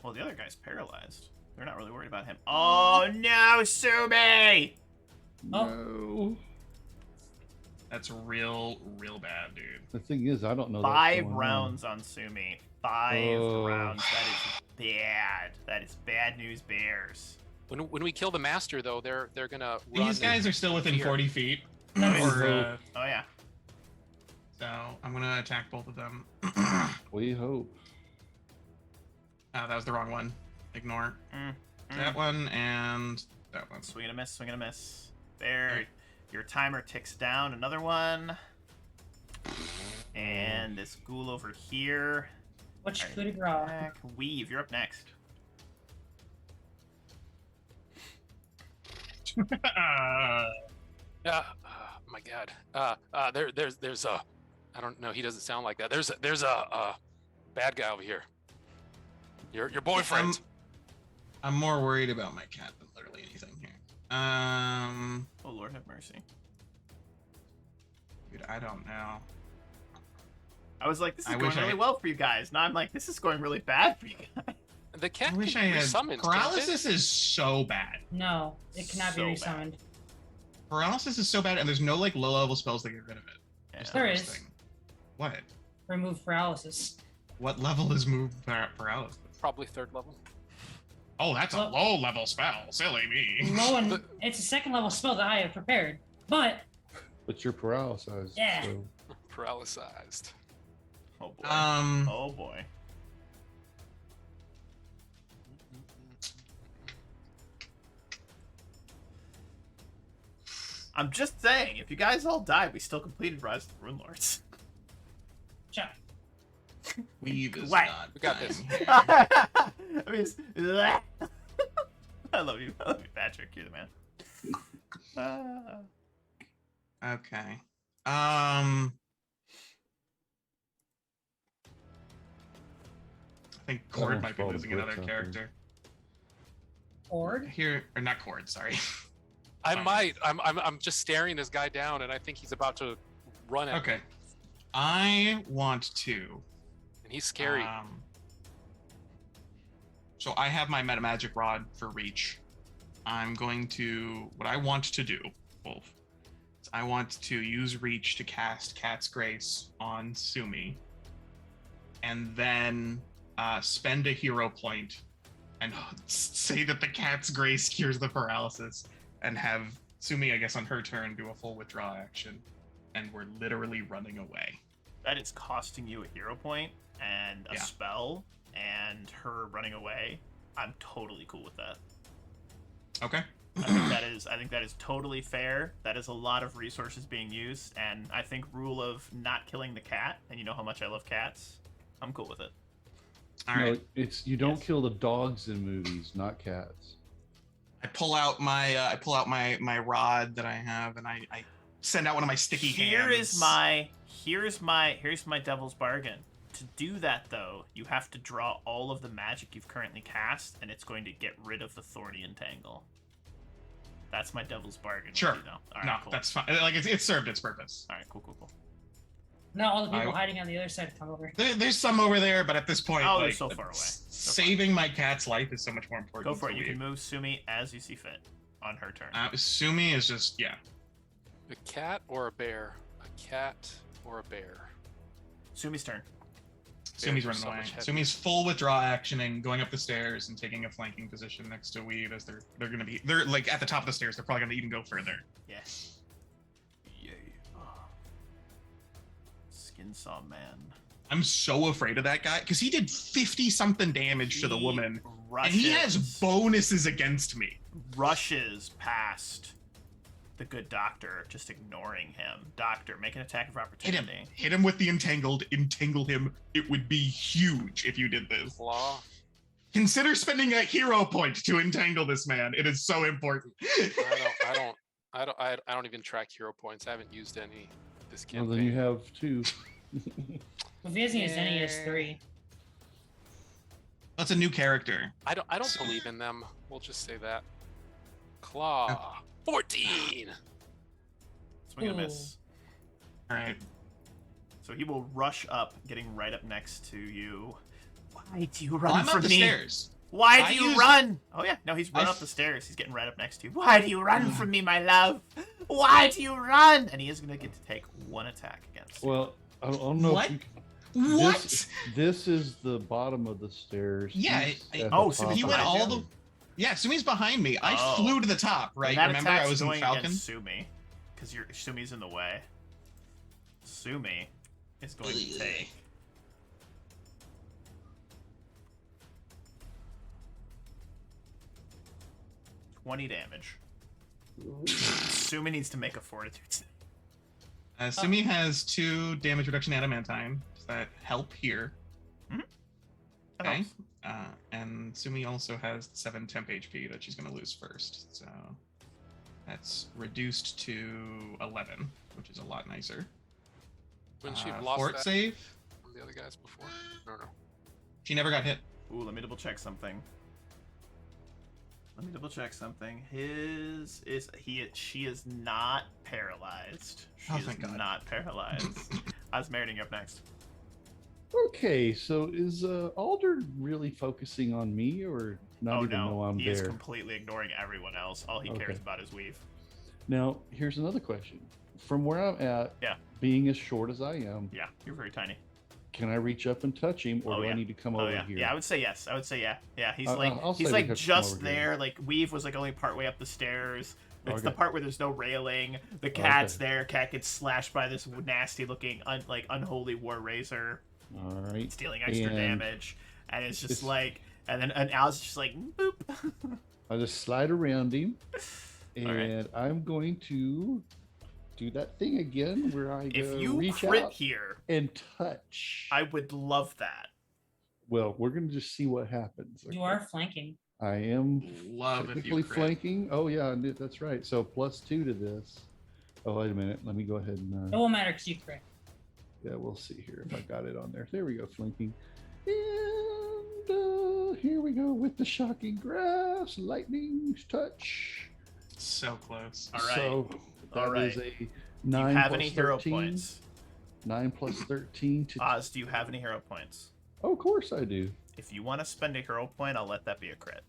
Well, the other guy's paralyzed. They're not really worried about him. Oh no, Sumi! Oh. No. That's real bad, dude. The thing is, I don't know. that's 5 going on. rounds on Sumi. 5 Oh. rounds. That is bad. That is bad news, Bears. When we kill the master, though, they're gonna run. These guys are still within fear. 40 feet. That's- or, Oh yeah. so I'm gonna attack both of them. We hope. That was the wrong one. Ignore Mm, that one and that one. Swing and a miss, swing and a miss. There. Your timer ticks down. Another one. And this ghoul over here. What you Alright. could draw. Back. Weave, you're up next. My God. There's a. I don't know. He doesn't sound like that. There's a bad guy over here. Your boyfriend. I'm more worried about my cat than literally anything here. Oh Lord have mercy. Dude, I don't know. I was like, this is I going wish I really had- well for you guys. Now I'm like, this is going really bad for you guys. The cat I can wish be I had resummoned. can't it? paralysis is so bad. No, it cannot So be bad. resummoned. Paralysis is so bad, and there's no like low-level spells that get rid of it. Yeah. Just the There worst is. thing. What? Remove paralysis. What level is move paralysis? Probably 3rd level. Oh, that's a Well- low-level spell. Silly me. No one. The- It's a 2nd level spell that I have prepared, but But you're paralyzed. Yeah. So Paralyzed. Oh boy. Um. Oh boy. I'm just saying, if you guys all died, we still completed Rise of the Runelords. Chuck. Weave is Wait. not. We got dying this. here. I mean, I love you, Patrick. You're the man. Okay. I think Cord one's might be called losing Blitz another out there. character. Ord. Here, or not Cord, sorry. I Fine. might. I'm just staring this guy down, and I think he's about to run at Okay. me. I want to. And he's scary. So I have my meta magic rod for reach. I'm going to. What I want to do, Wolf, is I want to use reach to cast Cat's Grace on Sumi, and then spend a hero point and say that the Cat's Grace cures the paralysis, and have Sumi, I guess, on her turn do a full withdraw action, and we're literally running away. That is costing you a hero point and a Yeah. spell and her running away. I'm totally cool with that. Okay. I think that is totally fair. That is a lot of resources being used, and I think rule of not killing the cat, and you know how much I love cats. I'm cool with it. All no, right. it's you don't Yes. kill the dogs in movies, not cats. I pull out my rod that I have, and I send out one of my sticky hands. Here's my devil's bargain. To do that though, you have to draw all of the magic you've currently cast, and it's going to get rid of the thorny entangle. That's my devil's bargain. with Sure. you, though. All right, No, cool. that's fine. Like it's served its purpose. All right, cool. Now all the people I- hiding on the other side come over. There's some over there, but at this point, Oh, they're like, so far away. saving my cat's life is so much more important. Go for it. to You me. can move Sumi as you see fit on her turn. Sumi is just A cat or a bear? A cat or a bear? Sumi's turn. Sumi's are running so away. much heavier. Sumi's full withdraw actioning, going up the stairs and taking a flanking position next to Weave as they're like at the top of the stairs. They're probably gonna even go further. Yeah. Yay. Oh. Skinsaw man. I'm so afraid of that guy because he did 50 something damage to the He woman, rushes, and he has bonuses against me. rushes past the good doctor, just ignoring him. Doctor, make an attack of Hit him. opportunity. Hit him with the entangled. Entangle him. It would be huge if you did this. Claw. Consider spending a hero point to entangle this man. It is so important. I don't even track hero points. I haven't used any this Well, campaign. then you have two. If he hasn't used any, he has 3. That's a new character. I don't believe in them. We'll just say that. Claw. 14. Swing and a miss. All right. So he will rush up, getting right up next to you. Why do you Well, run I'm from up the me? stairs. Why I do you used- run? Oh yeah, no, he's run I up the stairs. He's getting right up next to you. Why do you run from me, my love? Why do you run? And he is gonna get to take one attack against you. Well, I don't know. What? If you, What? This is the bottom of the stairs. Yeah, He's I- at the oh, so top he of went the all stairs. Yeah, Sumi's behind me. I Oh. flew to the top, right? And that Remember, I attack's was in going Falcon. against Sumi, because Sumi's in the way. Sumi is going to take 20 damage. Sumi needs to make a fortitude save. Sumi has 2 damage reduction adamantine. Does that help here? That Okay. helps. And Sumi also has 7 temp HP that she's going to lose first. So that's reduced to 11, which is a lot nicer. When she lost Fort that save. from the other guys before. No. She never got hit. Ooh, let me double check something. Let me double check something. She is not paralyzed. She Oh, is thank God. not paralyzed. Osmeriting up next. Okay, so is Alder really focusing on me, or not Oh even no, know I'm he there? is completely ignoring everyone else. All he cares Okay. about is weave. Now, here's another question. From where I'm at, Yeah. being as short as I am, Yeah, you're very tiny. can I reach up and touch him, or Oh, do yeah. I need to come Oh over yeah, here? yeah. I would say yes. I would say yeah. Yeah, he's I'll like say he's we like have to come just over here. there. Like weave was like only partway up the stairs. It's the Okay. part where there's no railing. The cat's Okay. there. Cat gets slashed by this nasty looking unholy war razor, All right. stealing extra And damage, and it's just it's- like, and Al's just like boop. I'll just slide around him, All right. and I'm going to do that thing again where I If go you reach crit out here, and touch. I would love that. Well, we're going to just see what happens. You okay? are flanking. I am Love if technically you crit. flanking. Oh yeah, that's right. So +2 to this. Oh wait a minute. Let me go ahead and. It won't matter because you crit. Yeah, we'll see here if I got it on there. There we go, flanking. And here we go with the shocking grass, lightning touch. So close. All right. So All that is right. a Do you 9 have plus any hero 13. points? 9 plus 13 to. Oz, do you have any hero points? Oh, of course I do. If you want to spend a hero point, I'll let that be a crit.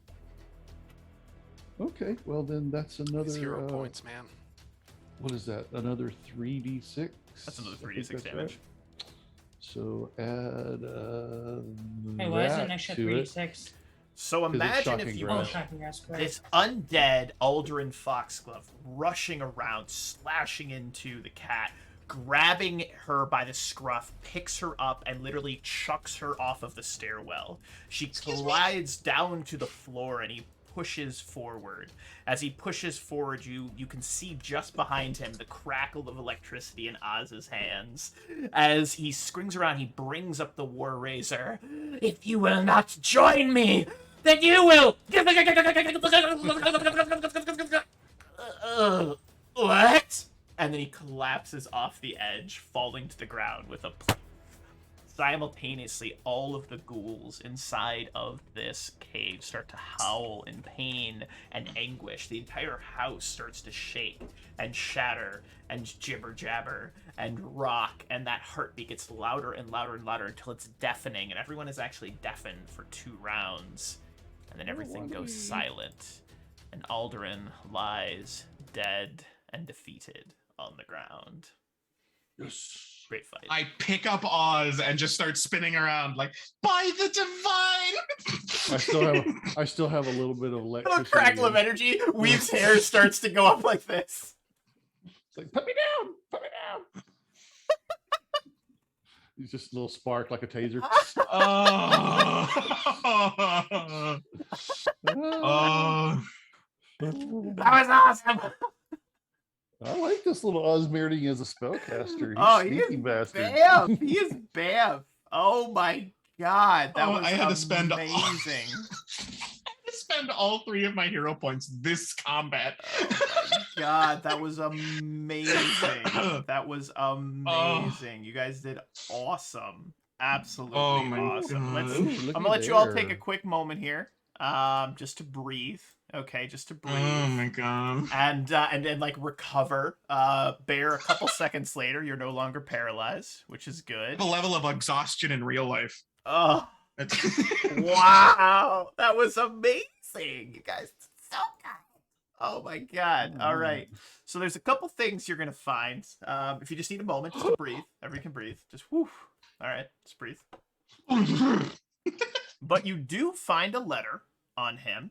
Okay, well then that's another. These hero points, man. What is that? Another 3d6. That's another I think 3d6 that's damage. right. So add. Hey, why is it that an extra to it. 3d6? So it's imagine if shocking you Oh, grass. shocking grass. Correct. this undead Aldrin Foxglove rushing around, slashing into the cat, grabbing her by the scruff, picks her up, and literally chucks her off of the stairwell. She glides down to the floor, and he pushes forward. As he pushes forward, you can see just behind him the crackle of electricity in Oz's hands. As he springs around, he brings up the war razor. If you will not join me, then you will. What? And then he collapses off the edge, falling to the ground with a plunk. Simultaneously, all of the ghouls inside of this cave start to howl in pain and anguish. The entire house starts to shake and shatter and jibber jabber and rock, and that heartbeat gets louder and louder and louder until it's deafening, and everyone is actually deafened for 2 rounds. And then everything goes silent, and Aldurin lies dead and defeated on the ground. Yes. Great fight. I pick up Oz and just start spinning around like, by the divine. I still have a little bit of A electricity. crackle of in- energy. Weave's hair starts to go up like this. It's like, put me down, put me down. It's just a little spark like a taser. Oh. Ah. Oh. That was awesome. I like this little Osmeriting as a spellcaster. He's Oh, he is sneaky bastard. Bam! He is bam! Oh my god, that Oh, was I had to spend all- amazing. I had to spend all 3 of my hero points this combat. Oh my god, that was amazing. That was amazing. You guys did awesome. Absolutely Oh my awesome. God. Let's. Ooh, I'm looky gonna let you all take a there. quick moment here, just to breathe. Okay, just to breathe. Oh my god. And then like recover. Bear, a couple seconds later, you're no longer paralyzed, which is good. The level of exhaustion in real life. Oh, It's- wow, that was amazing, you guys. So good. Oh my god. All right. So there's a couple things you're gonna find. If you just need a moment, just to breathe. Everyone can breathe. Just whoo. All right, just breathe. But you do find a letter on him.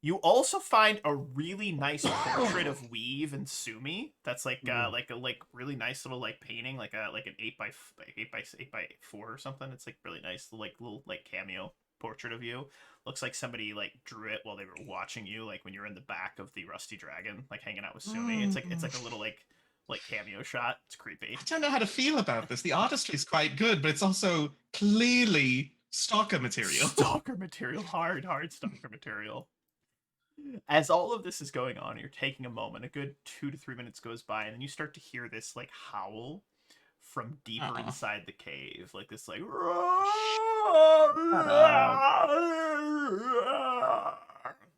You also find a really nice portrait of Weave and Sumi. That's like like really nice little like painting, like an 8x4 or something. It's like really nice, like little like cameo portrait of you. Looks like somebody like drew it while they were watching you, like when you're in the back of the Rusty Dragon, like hanging out with Sumi. It's like a little like cameo shot. It's creepy. I don't know how to feel about this. The artistry is quite good, but it's also clearly stalker material. Stalker material, hard stalker material. As all of this is going on, you're taking a moment. A good 2 to 3 minutes goes by, and then you start to hear this like howl from deeper inside the cave, like this like.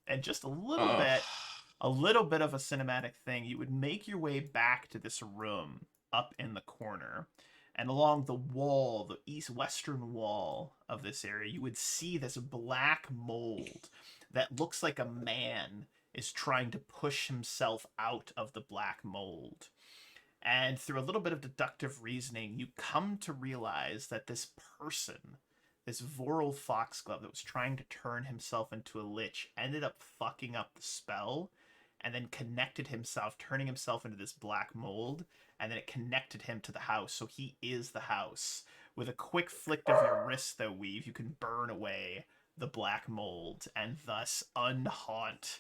And and just a little bit of a cinematic thing, you would make your way back to this room up in the corner. And along the wall, the east-western wall of this area, you would see this black mold that looks like a man is trying to push himself out of the black mold. And through a little bit of deductive reasoning, you come to realize that this person, this Voral Foxglove that was trying to turn himself into a lich, ended up fucking up the spell and then connected himself, turning himself into this black mold, and then it connected him to the house, so he is the house. With a quick flick of your wrist, though, Weave, you can burn away the black mold and thus unhaunt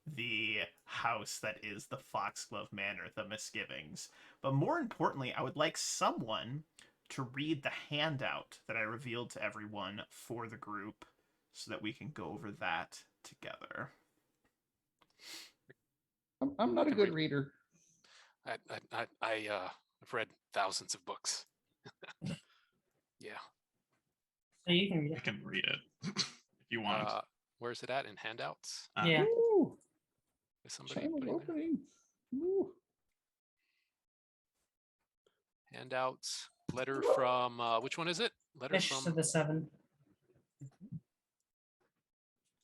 the house that is the Foxglove Manor, the Misgivings. But more importantly, I would like someone to read the handout that I revealed to everyone for the group so that we can go over that together. I'm not a good reader. I've read thousands of books. Yeah. So you can read I it. can read it if you want. Where's it at in handouts? Yeah. Ooh, Is somebody channel putting that? opening. Ooh. Handouts. Letter from which one is it? Letter Mistress from of the Seven.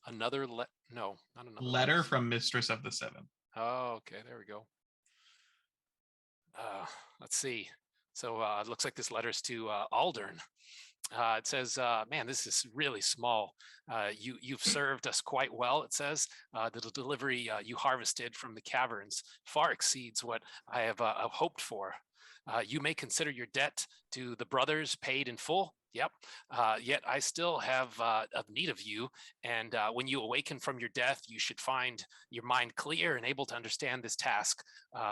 another no, not another Letter from Mistress of the Seven. Oh, okay, there we go. Let's see. So it looks like this letter's to Aldern. It says, man, this is really small. You've served us quite well, it says. The delivery you harvested from the caverns far exceeds what I have hoped for. You may consider your debt to the brothers paid in full. Yep. Yet I still have of need of you. And when you awaken from your death, you should find your mind clear and able to understand this task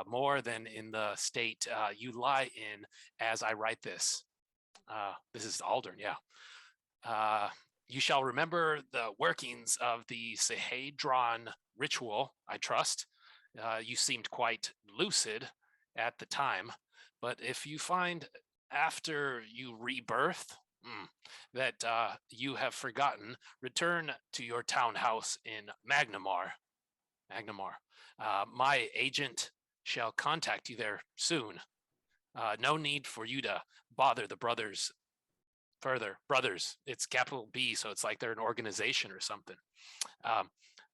more than in the state you lie in as I write this. This is Aldern, yeah. You shall remember the workings of the Sahedron ritual, I trust. You seemed quite lucid at the time, but if you find after you rebirth that you have forgotten, return to your townhouse in Magnamar. My agent shall contact you there soon. No need for you to bother the brothers further. Brothers, it's capital B, so it's like they're an organization or something.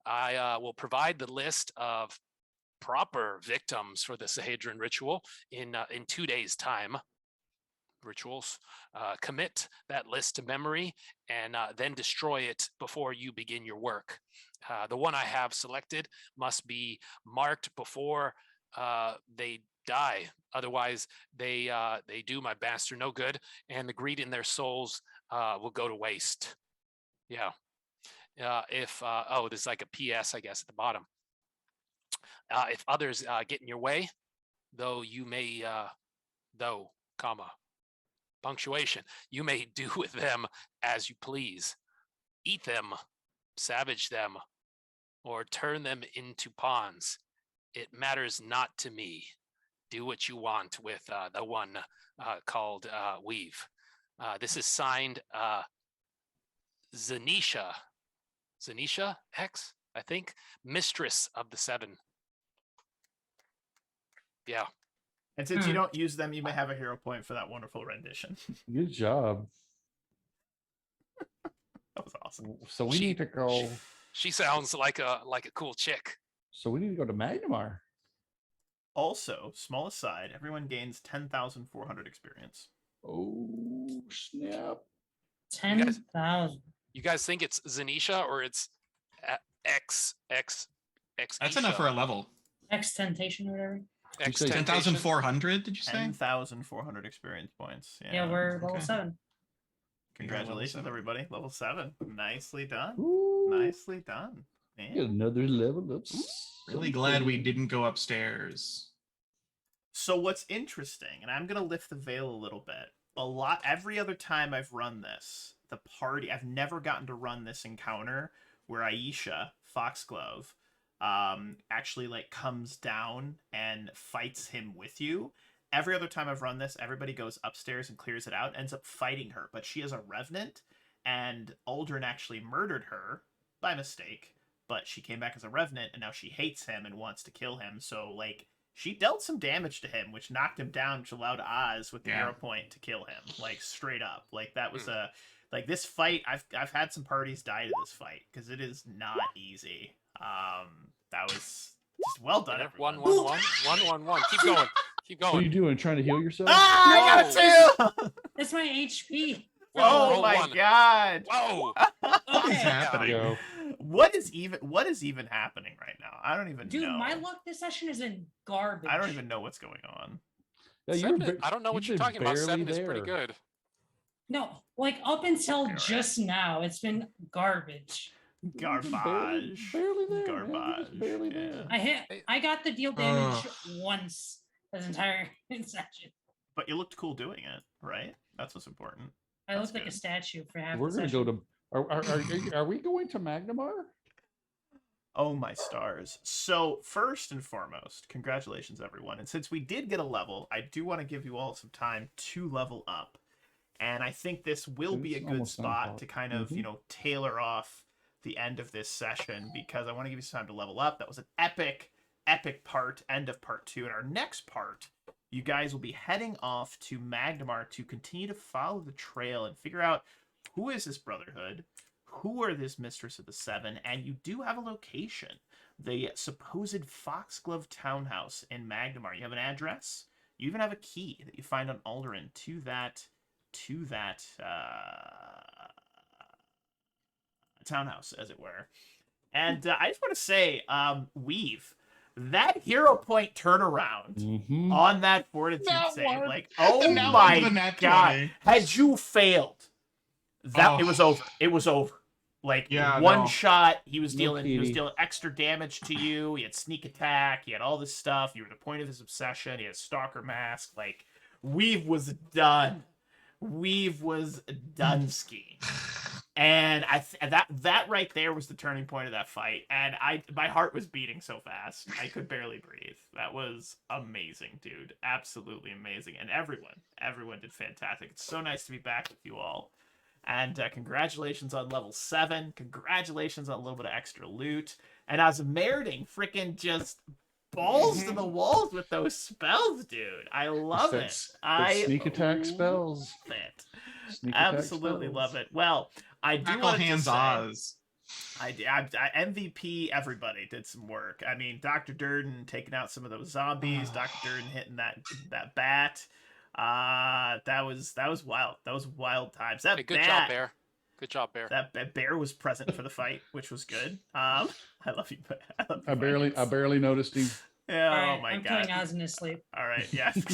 I will provide the list of proper victims for the Sahedron ritual in 2 days' time. Rituals. Commit that list to memory and then destroy it before you begin your work. The one I have selected must be marked before they die. Otherwise, they do my bastard no good, and the greed in their souls will go to waste. Yeah. There's like a PS, I guess, at the bottom. If others get in your way, though you may, punctuation, you may do with them as you please. Eat them, savage them, or turn them into pawns. It matters not to me. Do what you want with the one called Weave. This is signed Zanisha. Zanisha X, I think. Mistress of the Seven. Yeah. And since you don't use them, you may have a hero point for that wonderful rendition. Good job. That was awesome. So we need to go. She sounds like a cool chick. So we need to go to Magnamar. Also, small aside, everyone gains 10,400 experience. Oh snap! 10,000. You guys think it's Zanisha or it's X? That's enough for a level. Extentation or whatever. You say 10,400, did you say? 10,400 experience points. Yeah, we're level Okay. 7. Congratulations, seven. everybody. Level 7. Nicely done. Ooh, Nicely done. get Man. another level up. Really glad we didn't go upstairs. So what's interesting, and I'm going to lift the veil a little bit. Every other time I've run this, the party, I've never gotten to run this encounter where Aisha, Foxglove, actually like comes down and fights him with you. Every other time I've run this, everybody goes upstairs and clears it out, ends up fighting her, but she is a revenant, and Aldrin actually murdered her by mistake, but she came back as a revenant, and now she hates him and wants to kill him. So like she dealt some damage to him, which knocked him down, which allowed Oz with the Yeah. hero point to kill him, like straight up. Like that was a like this fight. I've had some parties die to this fight because it is not easy. That was just well done. Winner. Everyone. 1-1-1. Keep going. Keep What are you going. doing? Trying to heal yourself? Ah, I got it too. That's my HP. Oh Roll my one. god. Whoa. What is Okay. happening? Go. What is even happening right now? I don't even Dude, know. my luck this session is in garbage. I don't even know what's going on. Yeah, you Seven were is- ba- I don't know what you've you're been talking about. barely 7 is pretty there. good. No, like up until Alright. just now, it's been garbage. You've been Garbage. Barely there. Man. You're just Garbage, barely yeah. there. I got the deal damage once this entire session. But you looked cool doing it, right? That's what's important. I That's looked like a good. statue for half We're the gonna session. go to. Are we going to Magnamar? Oh my stars. So first and foremost, congratulations everyone. And since we did get a level, I do want to give you all some time to level up. And I think this will be a It's good almost 9 spot o'clock. to kind of, Mhm. you know, tailor off the end of this session because I want to give you some time to level up. That was an epic part, end of part 2. And our next part, you guys will be heading off to Magnamar to continue to follow the trail and figure out who is this Brotherhood, who are this Mistress of the Seven, and you do have a location, the supposed Foxglove Townhouse in Magnamar. You have an address. You even have a key that you find on Alderaan to that townhouse, as it were. And I just want to say, Weave, that hero point turnaround Mhm. on that fortitude That save, one. like, And oh now my with the nat god, 20. had you failed, that it Oh. was over. It was over. Like Yeah, one no. shot, he was No dealing kitty. extra damage to you. He had sneak attack. He had all this stuff. You were the point of his obsession. He had stalker mask. Like Weave was done. Weave was done skiing. And that right there was the turning point of that fight. And my heart was beating so fast I could barely breathe. That was amazing, dude. Absolutely amazing. And everyone did fantastic. It's so nice to be back with you all. And congratulations on level 7. Congratulations on a little bit of extra loot. And as Merding freaking just balls to the walls with those spells, dude. I love it. That's I sneak attack love spells. it. Sneak attack Absolutely spells. love it. Well, I do Tackle want to hands say, Oz. I MVP. Everybody did some work. I mean, Dr. Durden taking out some of those zombies. Dr. Durden hitting that bat. That was wild. That was wild times. That Hey, good bat, job, Bear. Good job, Bear. That bear was present for the fight, which was good. I love you. I barely noticed him. Yeah, Alright, oh my I'm god. killing Oz in his sleep. All right, yeah. I was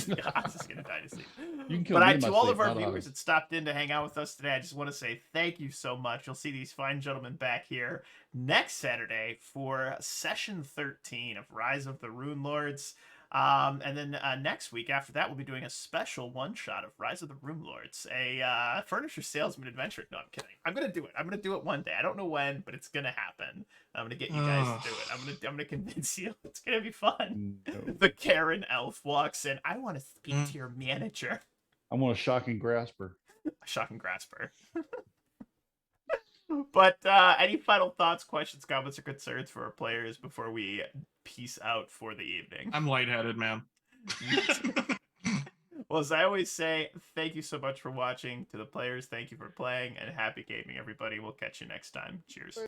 just gonna die to sleep. You can kill But me in my to all sleep, of our not viewers Oz. that stopped in to hang out with us today, I just want to say thank you so much. You'll see these fine gentlemen back here next Saturday for session 13 of Rise of the Runelords. And then next week after that, we'll be doing a special one-shot of Rise of the Runelords, a furniture salesman adventure. No, I'm kidding. I'm gonna do it. I'm gonna do it one day. I don't know when, but it's gonna happen. I'm gonna get you guys to do it. I'm gonna convince you. It's gonna be fun. No. The Karen elf walks in. I want to speak to your manager. I want a shocking grasper. Shocking grasper. But any final thoughts, questions, comments, or concerns for our players before we peace out for the evening? I'm lightheaded, man. Well, as I always say, thank you so much for watching. To the players, thank you for playing, and happy gaming, everybody. We'll catch you next time. Cheers.